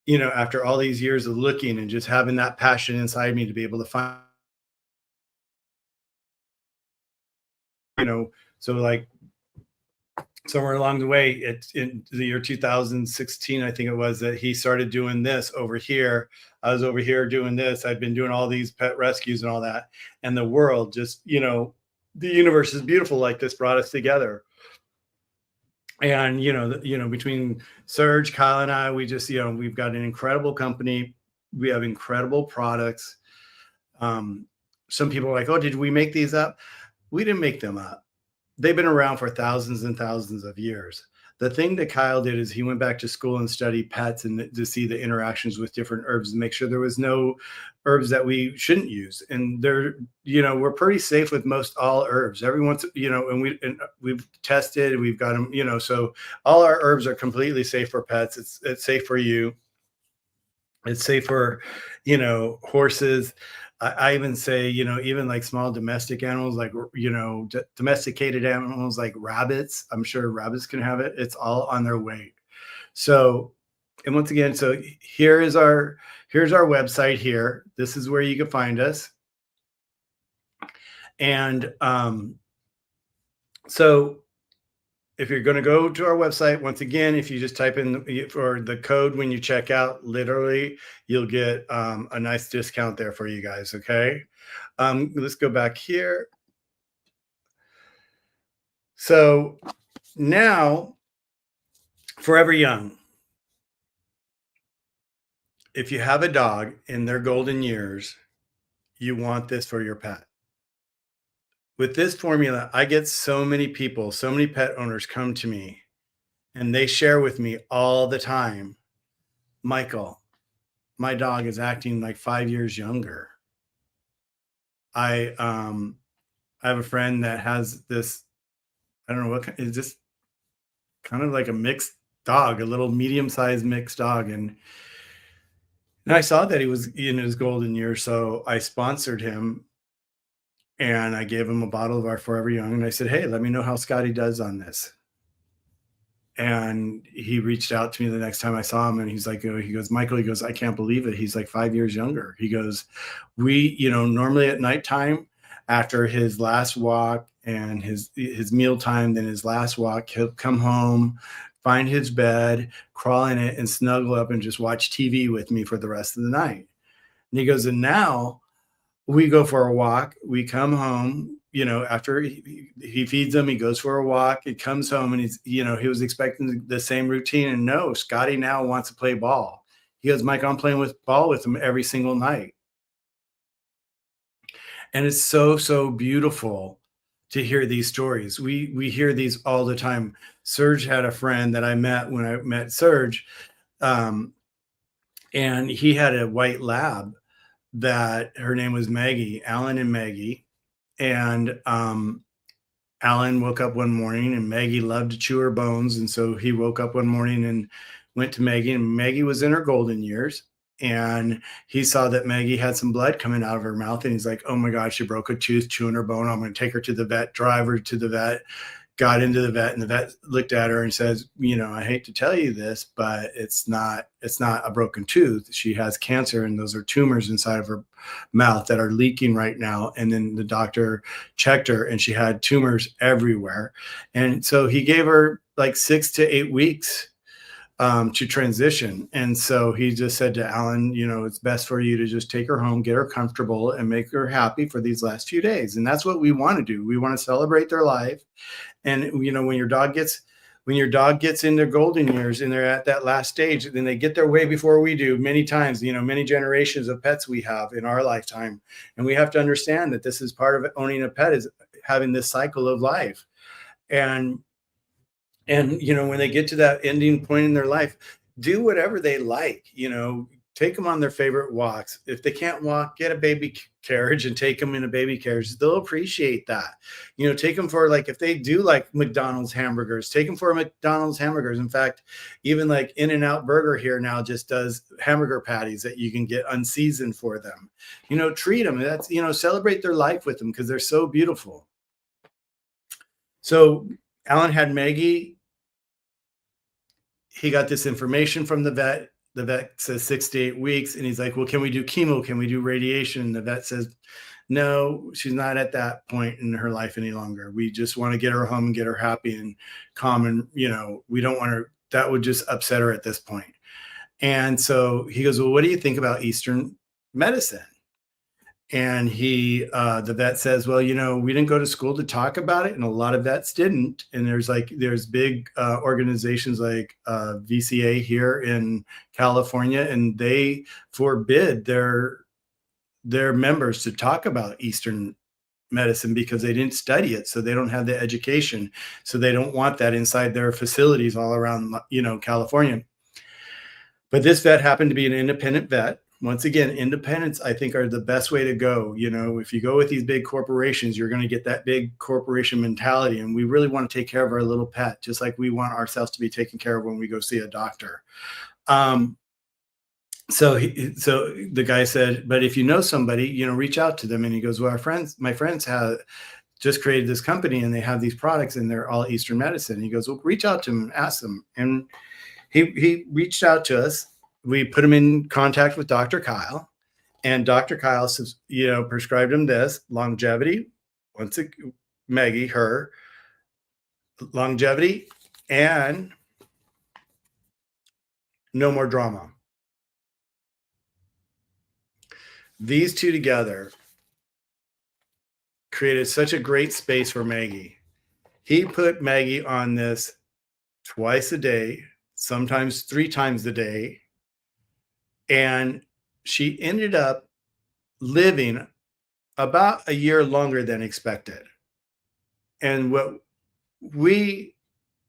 after all these years of looking and just having that passion inside me to be able to find, so like somewhere along the way, it's in the year 2016, I think it was, that he started doing this over here. I was over here doing this. I'd been doing all these pet rescues and all that. And the world just, the universe is beautiful like this brought us together. And between Serge, Kyle, and I, we just, we've got an incredible company. We have incredible products. Some people are like, oh, did we make these up? We didn't make them up. They've been around for thousands and thousands of years. The thing that Kyle did is he went back to school and studied pets and to see the interactions with different herbs and make sure there was no herbs that we shouldn't use. And we're pretty safe with most all herbs. Everyone's, and we've tested, we've got them, so all our herbs are completely safe for pets. It's safe for you. It's safe for, horses. I even say, even like small domestic animals, like, domesticated animals like rabbits. I'm sure rabbits can have it. It's all on their way. So, and once again, so here's our website here. This is where you can find us. And so if you're going to go to our website, once again, if you just type in for the code when you check out, literally, you'll get a nice discount there for you guys. Okay. Let's go back here. So now, Forever Young. If you have a dog in their golden years, you want this for your pet. With this formula, I get so many people, so many pet owners come to me and they share with me all the time, Michael, my dog is acting like 5 years younger. I have a friend that has this, I don't know what is this, kind of like a mixed dog, a little medium-sized mixed dog. And I saw that he was in his golden years, so I sponsored him and I gave him a bottle of our Forever Young. And I said, hey, let me know how Scotty does on this. And he reached out to me the next time I saw him and he's like, he goes, Michael, he goes, I can't believe it. He's like 5 years younger. He goes, we, normally at nighttime after his last walk and his meal time, then his last walk, he'll come home, find his bed, crawl in it and snuggle up and just watch TV with me for the rest of the night. And he goes, and now we go for a walk. We come home, after he feeds them, he goes for a walk. He comes home and he's, he was expecting the same routine. And no, Scotty now wants to play ball. He goes, Mike, I'm playing with ball with him every single night. And it's so, so beautiful to hear these stories. We hear these all the time. Serge had a friend that I met when I met Serge. And he had a white lab that her name was Maggie, Alan and Maggie. And Alan woke up one morning and Maggie loved to chew her bones. And so he woke up one morning and went to Maggie, and Maggie was in her golden years. And he saw that Maggie had some blood coming out of her mouth. And he's like, oh my God, she broke a tooth chewing her bone. I'm going to take her to the vet, drive her to the vet. Got into the vet and the vet looked at her and says, I hate to tell you this, but it's not a broken tooth. She has cancer and those are tumors inside of her mouth that are leaking right now. And then the doctor checked her and she had tumors everywhere. And so he gave her like 6 to 8 weeks to transition. And so he just said to Alan, it's best for you to just take her home, get her comfortable and make her happy for these last few days. And that's what we want to do. We want to celebrate their life. And, when your dog gets in their golden years and they're at that last stage, then they get their way before we do many times, many generations of pets we have in our lifetime. And we have to understand that this is part of owning a pet, is having this cycle of life. And when they get to that ending point in their life, do whatever they like, take them on their favorite walks. If they can't walk, get a baby carriage and take them in a baby carriage. They'll appreciate that. Take them for, like, if they do like McDonald's hamburgers, take them for McDonald's hamburgers. In fact, even like In-N-Out Burger here now just does hamburger patties that you can get unseasoned for them. Treat them. That's, celebrate their life with them because they're so beautiful. So Alan had Maggie. He got this information from the vet. The vet says 6 to 8 weeks. And he's like, well, can we do chemo? Can we do radiation? And the vet says, no, she's not at that point in her life any longer. We just want to get her home and get her happy and calm. And, we don't want her, that would just upset her at this point. And so he goes, well, what do you think about Eastern medicine? And the vet says, well, we didn't go to school to talk about it. And a lot of vets didn't. And there's big organizations like VCA here in California, and they forbid their members to talk about Eastern medicine because they didn't study it. So they don't have the education. So they don't want that inside their facilities all around, California. But this vet happened to be an independent vet. Once again, independents, I think, are the best way to go. If you go with these big corporations, you're going to get that big corporation mentality. And we really want to take care of our little pet, just like we want ourselves to be taken care of when we go see a doctor. So the guy said, but if you know somebody, reach out to them. And he goes, well, my friends have just created this company and they have these products and they're all Eastern medicine. He goes, well, reach out to them and ask them. And he reached out to us. We put him in contact with Dr. Kyle, and Dr. Kyle says, prescribed him this longevity. Maggie, her longevity and no more drama. These two together created such a great space for Maggie. He put Maggie on this twice a day, sometimes 3 times a day. And she ended up living about a year longer than expected. And what we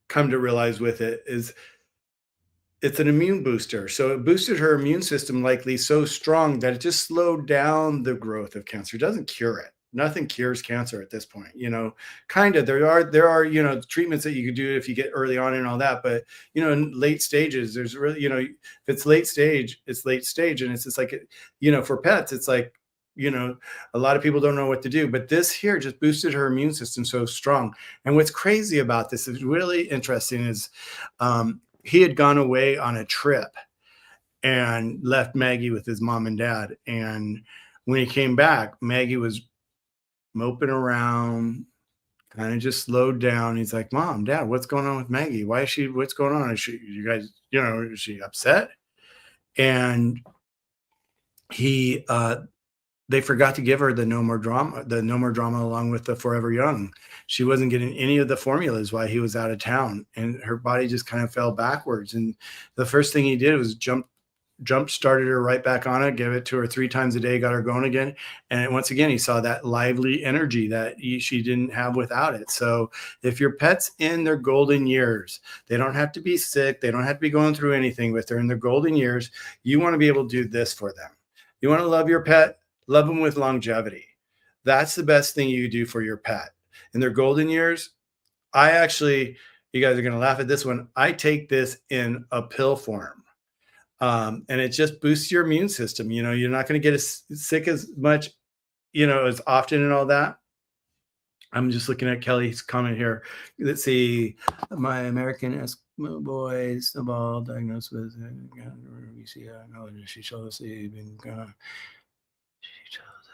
come to realize with it is it's an immune booster. So it boosted her immune system likely so strong that it just slowed down the growth of cancer. It doesn't cure it. Nothing cures cancer at this point, kind of. There are treatments that you could do if you get early on and all that. But, in late stages, there's really, if it's late stage, it's late stage. And it's just like, for pets, it's like, a lot of people don't know what to do. But this here just boosted her immune system so strong. And what's crazy about this is really interesting is he had gone away on a trip and left Maggie with his mom and dad. And when he came back, Maggie was moping around, kind of just slowed down. He's like, Mom, Dad, what's going on with Maggie? What's going on? Is she upset? And they forgot to give her the no more drama along with the Forever Young. She wasn't getting any of the formulas while he was out of town, and her body just kind of fell backwards. And the first thing he did was jump started her right back on it, gave it to her 3 times a day, got her going again. And once again, he saw that lively energy that she didn't have without it. So if your pet's in their golden years, they don't have to be sick. They don't have to be going through anything, but they're in their golden years. You want to be able to do this for them. You want to love your pet, love them with longevity. That's the best thing you do for your pet. In their golden years, you guys are going to laugh at this one. I take this in a pill form. And it just boosts your immune system. You're not going to get as sick as much, as often and all that. I'm just looking at Kelly's comment here. Let's see. My American Eskimo boy, snowball, diagnosed with she told us she told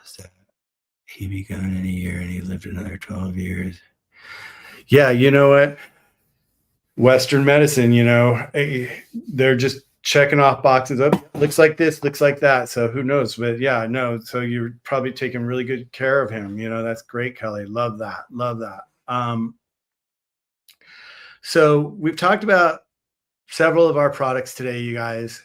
us that he'd be gone in a year and he lived another 12 years. Yeah, you know what? Western medicine, they're just checking off boxes up. Looks like this, looks like that. So who knows? But yeah, no. So you're probably taking really good care of him. That's great, Kelly. Love that. Love that. So we've talked about several of our products today, you guys.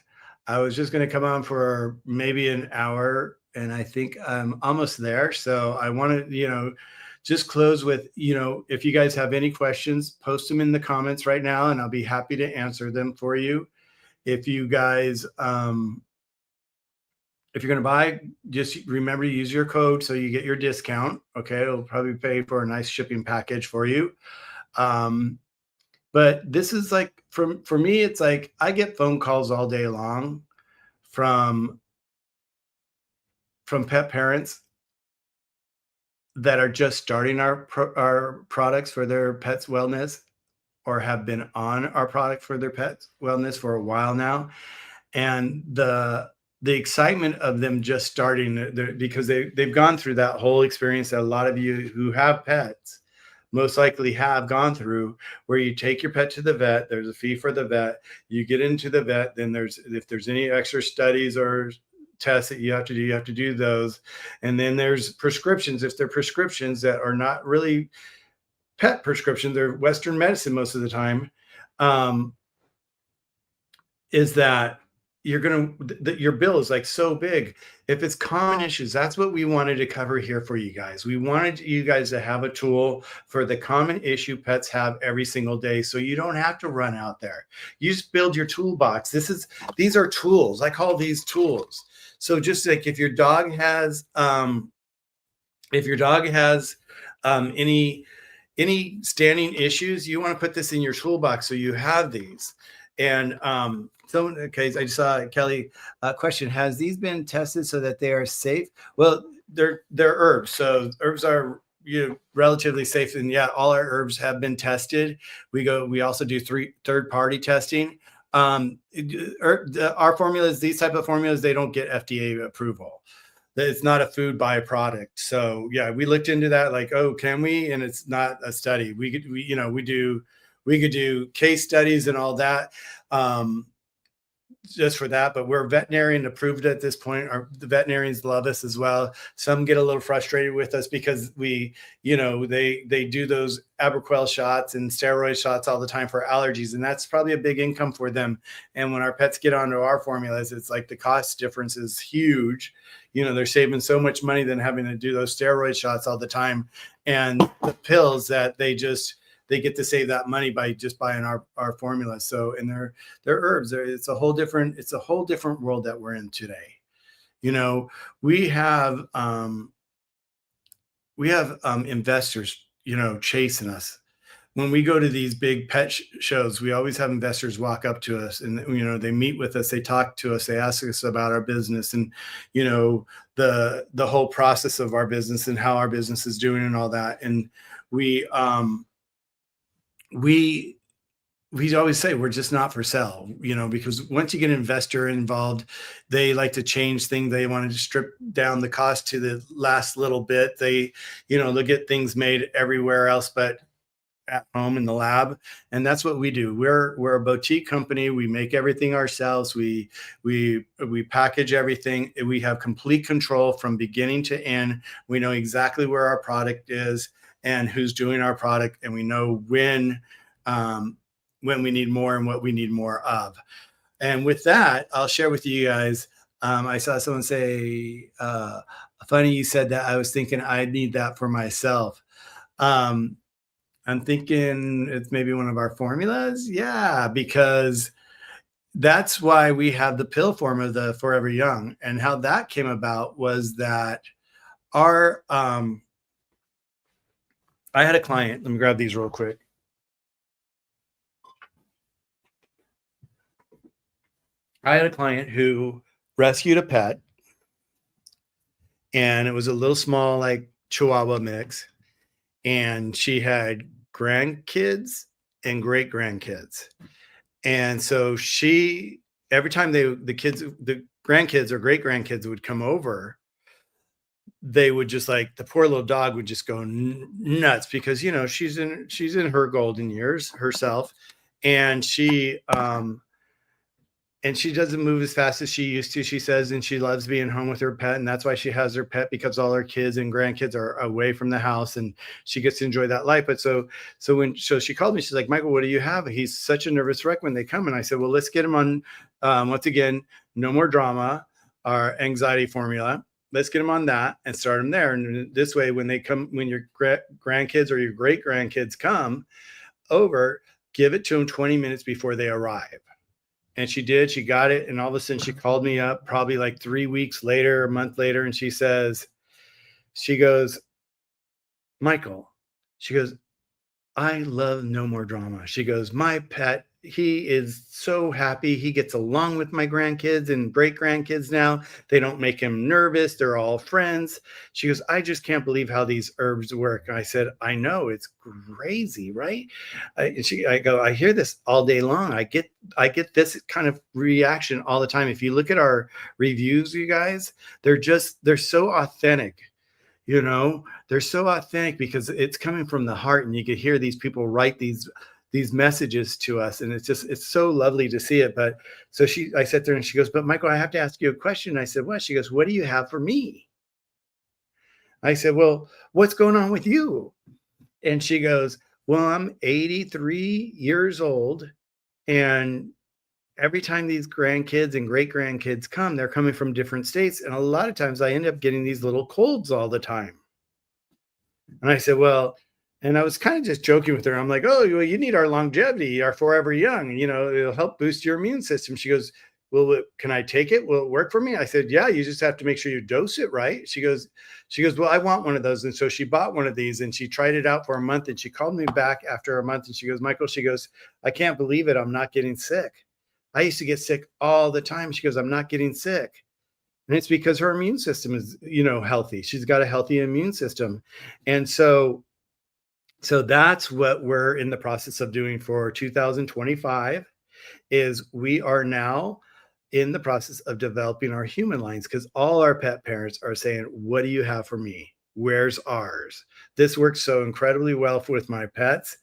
I was just going to come on for maybe an hour, and I think I'm almost there. So I want to, just close with, if you guys have any questions, post them in the comments right now, and I'll be happy to answer them for you. If you guys, if you're going to buy, just remember to use your code so you get your discount. Okay. It'll probably pay for a nice shipping package for you. But this is like, for me, it's like, I get phone calls all day long from pet parents that are just starting our products for their pets' wellness, or have been on our product for their pets' wellness for a while now. And the the excitement of them just starting because they've gone through that whole experience that a lot of you who have pets most likely have gone through, where you take your pet to the vet, there's a fee for the vet, you get into the vet, then there's, if there's any extra studies or tests that you have to do those. And then there's prescriptions, if they're prescriptions that are not really pet prescriptions, they're Western medicine most of the time. um, is that you're going to that your bill is like so big. If it's common issues, that's what we wanted to cover here for you guys. We wanted you guys to have a tool for the common issue pets have every single day, so you don't have to run out there. You just build your toolbox. These are tools. I call these tools. So just like if your dog has any standing issues, you want to put this in your toolbox so you have these. And so, okay, I just saw Kelly question: has these been tested so that they are safe? Well, they're herbs, so herbs are, relatively safe. And yeah, all our herbs have been tested. We also do third party testing. Our formulas, these type of formulas, they don't get FDA approval. It's not a food byproduct. So yeah, we looked into that, like, oh, can we? And it's not a study. We could do case studies and all that. Just for that, but we're veterinarian approved at this point. The veterinarians love us as well. Some get a little frustrated with us because they do those Aberquel shots and steroid shots all the time for allergies, and that's probably a big income for them. And when our pets get onto our formulas, it's like the cost difference is huge. They're saving so much money than having to do those steroid shots all the time, and the pills that they get to save that money by just buying our formula. So, and they're herbs. It's a whole different world that we're in today. We have investors, chasing us. When we go to these big pet shows, we always have investors walk up to us, and they meet with us, they talk to us, they ask us about our business, and the whole process of our business and how our business is doing and all that. And we we we always say we're just not for sale, because once you get an investor involved, they like to change things. They want to strip down the cost to the last little bit. They'll get things made everywhere else but at home in the lab. And that's what we do. We're a boutique company. We make everything ourselves. We package everything. We have complete control from beginning to end. We know exactly where our product is and who's doing our product, and we know when we need more and what we need more of. And with that, I'll share with you guys. I saw someone say, funny you said that. I was thinking I need that for myself. I'm thinking it's maybe one of our formulas. Yeah, because that's why we have the pill form of the Forever Young. And how that came about was that our, I had a client, let me grab these real quick. I had a client who rescued a pet, and it was a little small, like Chihuahua mix. And she had grandkids and great grandkids. And so every time the grandkids or great grandkids would come over, they would just, like, the poor little dog would just go nuts because, she's in her golden years herself. And she doesn't move as fast as she used to, she says, and she loves being home with her pet. And that's why she has her pet, because all her kids and grandkids are away from the house and she gets to enjoy that life. But so she called me, she's like, Michael, what do you have? He's such a nervous wreck when they come. And I said, well, let's get him on, once again, No More Drama, our anxiety formula. Let's get him on that and start him there. And this way, when your grandkids or your great grandkids come over, give it to them 20 minutes before they arrive. And she did. She got it. And all of a sudden she called me up probably like 3 weeks later, a month later. And she goes, Michael, she goes, I love No More Drama. She goes, my pet he is so happy. He gets along with my grandkids and great grandkids now. They don't make him nervous. They're all friends. She goes, I just can't believe how these herbs work. And I said, I know, it's crazy, right? I go, I hear this all day long. I get this kind of reaction all the time. If you look at our reviews, you guys, they're so authentic. They're so authentic because it's coming from the heart, and you could hear these people write these messages to us, and it's so lovely to see it. But so I sat there and she goes, but Michael, I have to ask you a question. I said, what? She goes, what do you have for me? I said, well, what's going on with you? And she goes, well, I'm 83 years old, and every time these grandkids and great grandkids come, they're coming from different states, and a lot of times I end up getting these little colds all the time. And I said, well, and I was kind of just joking with her. I'm like, oh, well, you need our longevity, our forever young. It'll help boost your immune system. She goes, well, can I take it? Will it work for me? I said, yeah, you just have to make sure you dose it right. She goes, well, I want one of those. And so she bought one of these and she tried it out for a month. And she called me back after a month and she goes, Michael, she goes, I can't believe it. I'm not getting sick. I used to get sick all the time. She goes, I'm not getting sick. And it's because her immune system is, healthy. She's got a healthy immune system. And so that's what we're in the process of doing for 2025 is we are now in the process of developing our human lines because all our pet parents are saying, what do you have for me? Where's ours? This works so incredibly well with my pets.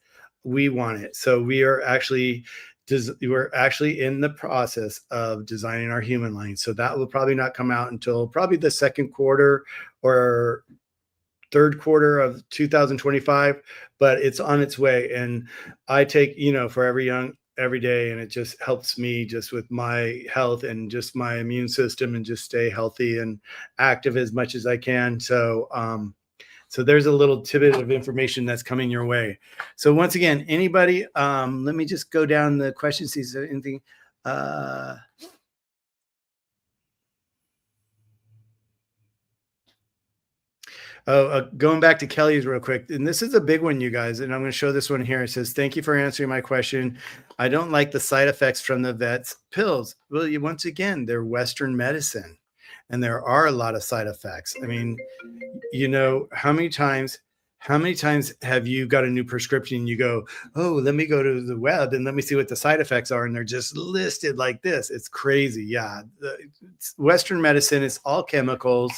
We want it. So we're actually in the process of designing our human line. So that will probably not come out until probably the second quarter or third quarter of 2025, but it's on its way. And I take, for every young every day, and it just helps me just with my health and just my immune system and just stay healthy and active as much as I can. So there's a little tidbit of information that's coming your way. So once again, anybody, let me just go down the questions. Is there anything? Uh, Going back to Kelly's real quick, and this is a big one, you guys, and I'm going to show this one here. It says, "Thank you for answering my question. I don't like the side effects from the vet's pills." Well, once again, they're Western medicine, and there are a lot of side effects. I mean, how many times have you got a new prescription and you go, oh, let me go to the web and let me see what the side effects are, and they're just listed like this. It's crazy. Yeah, it's Western medicine, it's all chemicals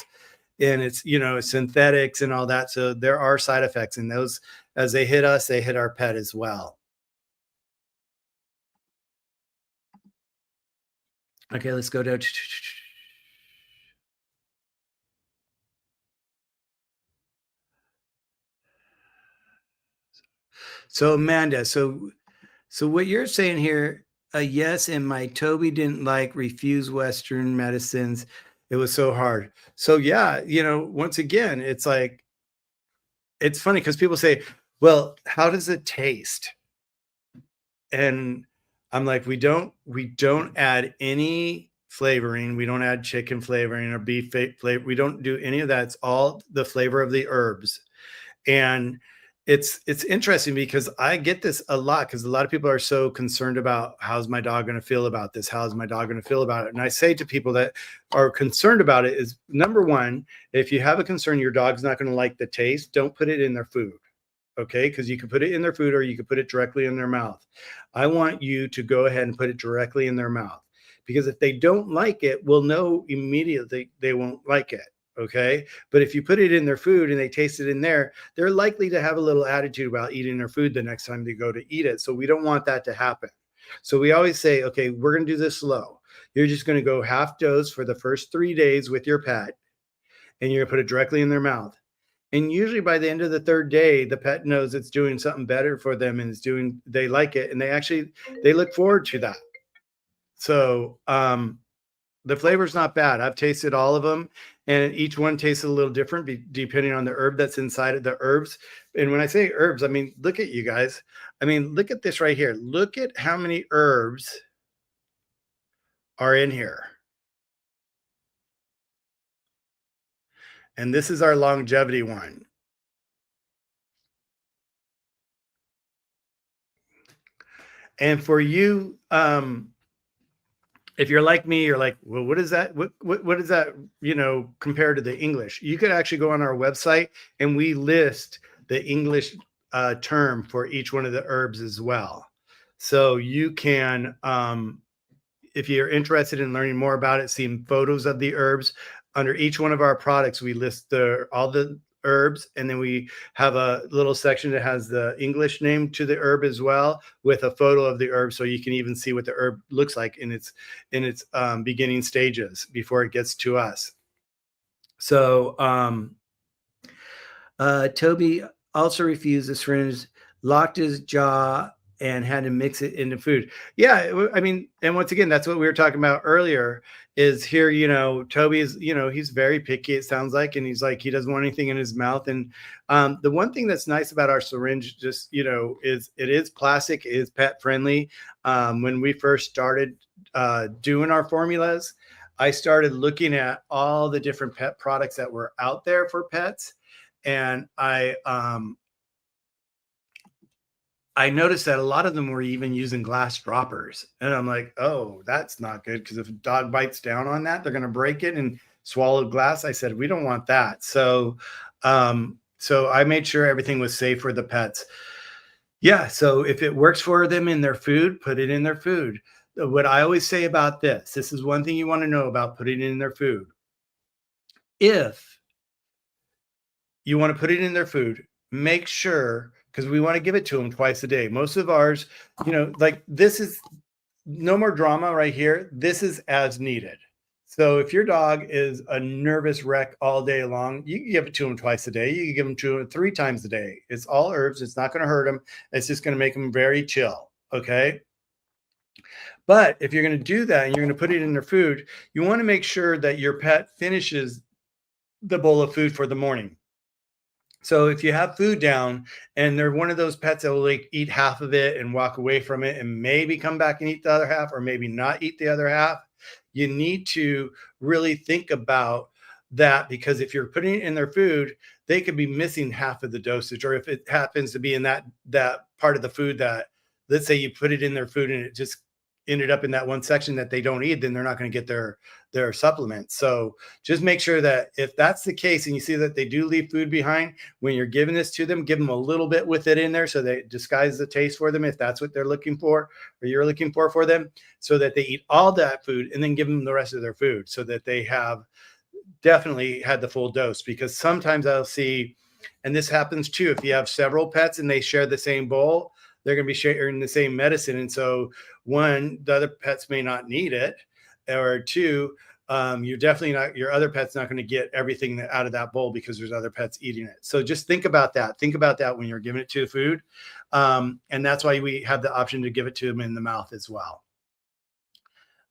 and it's synthetics and all that, so there are side effects, and those, as they hit us, they hit our pet as well. Okay, let's go down. So Amanda, so what you're saying here, a yes, and my Toby didn't refuse Western medicines. It was so hard. So yeah, once again, it's like it's funny because people say, well, how does it taste? And I'm like, we don't add any flavoring. We don't add chicken flavoring or beef flavor. We don't do any of that. It's all the flavor of the herbs. And it's interesting because I get this a lot because a lot of people are so concerned about how's my dog going to feel about this? How's my dog going to feel about it? And I say to people that are concerned about it is, number one, if you have a concern your dog's not going to like the taste, don't put it in their food. Okay, because you can put it in their food or you can put it directly in their mouth. I want you to go ahead and put it directly in their mouth, because if they don't like it, we'll know immediately they won't like it. Okay, but if you put it in their food and they taste it in there, they're likely to have a little attitude about eating their food the next time they go to eat it. So we don't want that to happen. So we always say, okay, we're going to do this slow. You're just going to go half dose for the first 3 days with your pet, and you're going to put it directly in their mouth. And usually by the end of the third day, the pet knows it's doing something better for them and they like it. And they look forward to that. So, the flavor's not bad. I've tasted all of them, and each one tastes a little different depending on the herb that's inside of the herbs. And when I say herbs, I mean, look at you guys. I mean, look at this right here. Look at how many herbs are in here. And this is our longevity one. And for you, if you're like me, you're like, well, what is that? What is that? Compared to the English, you could actually go on our website and we list the English term for each one of the herbs as well. So you can, if you're interested in learning more about it, seeing photos of the herbs under each one of our products, we list all the herbs, and then we have a little section that has the English name to the herb as well, with a photo of the herb, so you can even see what the herb looks like in its beginning stages before it gets to us. So Toby also refused the syringe, locked his jaw, and had to mix it into food. Yeah, I mean, and once again, that's what we were talking about earlier. Is here, Toby is, he's very picky. It sounds like, and he's like he doesn't want anything in his mouth. And the one thing that's nice about our syringe, just is it is plastic, it is pet friendly. When we first started doing our formulas, I started looking at all the different pet products that were out there for pets, and I noticed that a lot of them were even using glass droppers, and I'm like, oh, that's not good, because if a dog bites down on that, they're going to break it and swallow glass. I said we don't want that. So I made sure everything was safe for the pets. Yeah, so if it works for them in their food, put it in their food. What I always say about this is one thing you want to know about putting it in their food. If you want to put it in their food, make sure, because we want to give it to them twice a day. Most of ours, like this is no more drama right here. This is as needed. So if your dog is a nervous wreck all day long, you can give it to them twice a day. You can give them to them 3 times a day. It's all herbs. It's not going to hurt them. It's just going to make them very chill. Okay. But if you're going to do that and you're going to put it in their food, you want to make sure that your pet finishes the bowl of food for the morning. So if you have food down and they're one of those pets that will like eat half of it and walk away from it and maybe come back and eat the other half, or maybe not eat the other half, you need to really think about that, because if you're putting it in their food, they could be missing half of the dosage. Or if it happens to be in that part of the food that, let's say you put it in their food and it just ended up in that one section that they don't eat, then they're not going to get their supplements. So just make sure that if that's the case and you see that they do leave food behind, when you're giving this to them, give them a little bit with it in there so they disguise the taste for them, if that's what they're looking for or you're looking for them, so that they eat all that food, and then give them the rest of their food so that they have definitely had the full dose. Because sometimes I'll see, and this happens too, if you have several pets and they share the same bowl, they're going to be sharing the same medicine. And so, one, the other pets may not need it, or two, you're definitely not, your other pet's not going to get everything out of that bowl because there's other pets eating it. So just think about that. Think about that when you're giving it to the food. And that's why we have the option to give it to them in the mouth as well.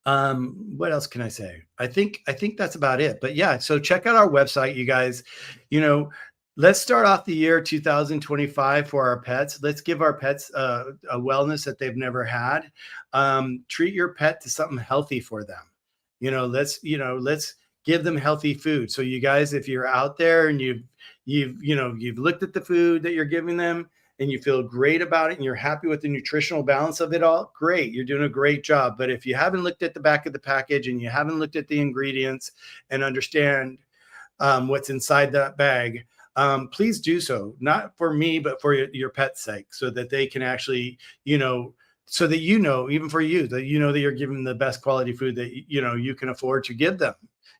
What else can I say? I think that's about it. But yeah, so check out our website, you guys. You know, let's start off the year 2025 for our pets. Let's give our pets a wellness that they've never had. Treat your pet to something healthy for them. Let's give them healthy food. So you guys, if you're out there and you've looked at the food that you're giving them, and you feel great about it and you're happy with the nutritional balance of it all, great. You're doing a great job. But if you haven't looked at the back of the package and you haven't looked at the ingredients and understand what's inside that bag, please do so. Not for me, but for your pet's sake, so that they can actually, so that even for you, that that you're giving the best quality food that you can afford to give them.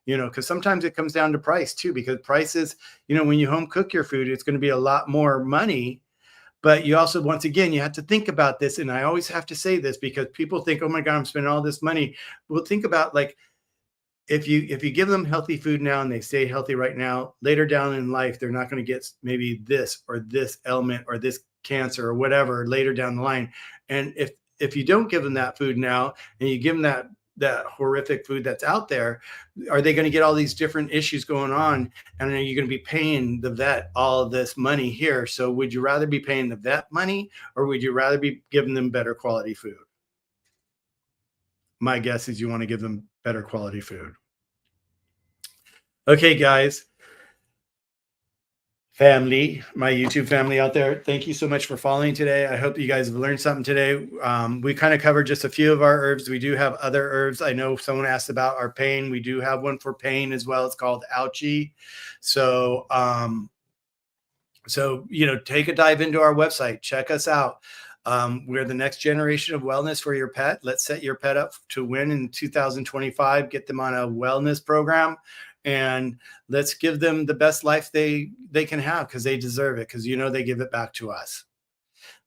Because sometimes it comes down to price too, because prices, when you home cook your food, it's going to be a lot more money. But you also, once again, you have to think about this. And I always have to say this because people think, oh my God, I'm spending all this money. Well, think about, like, if you give them healthy food now and they stay healthy right now, later down in life, they're not going to get maybe this or this ailment or this cancer or whatever later down the line. And if you don't give them that food now and you give them that horrific food that's out there, are they going to get all these different issues going on? And are you going to be paying the vet all this money here? So would you rather be paying the vet money, or would you rather be giving them better quality food? My guess is you want to give them better quality food. Okay, guys. family, my YouTube family out there. Thank you so much for following today. I hope you guys have learned something today. We kind of covered just a few of our herbs. We do have other herbs. I know someone asked about our pain. We do have one for pain as well. It's called Ouchie. So, take a dive into our website, check us out. We're the next generation of wellness for your pet. Let's set your pet up to win in 2025. Get them on a wellness program, and let's give them the best life they can have, because they deserve it, because they give it back to us.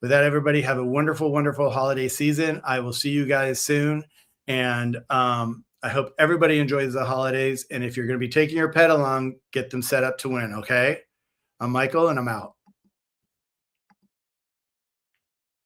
With that, everybody, have a wonderful, wonderful holiday season. I will see you guys soon, and I hope everybody enjoys the holidays. And if you're going to be taking your pet along, get them set up to win. Okay, I'm Michael, and I'm out.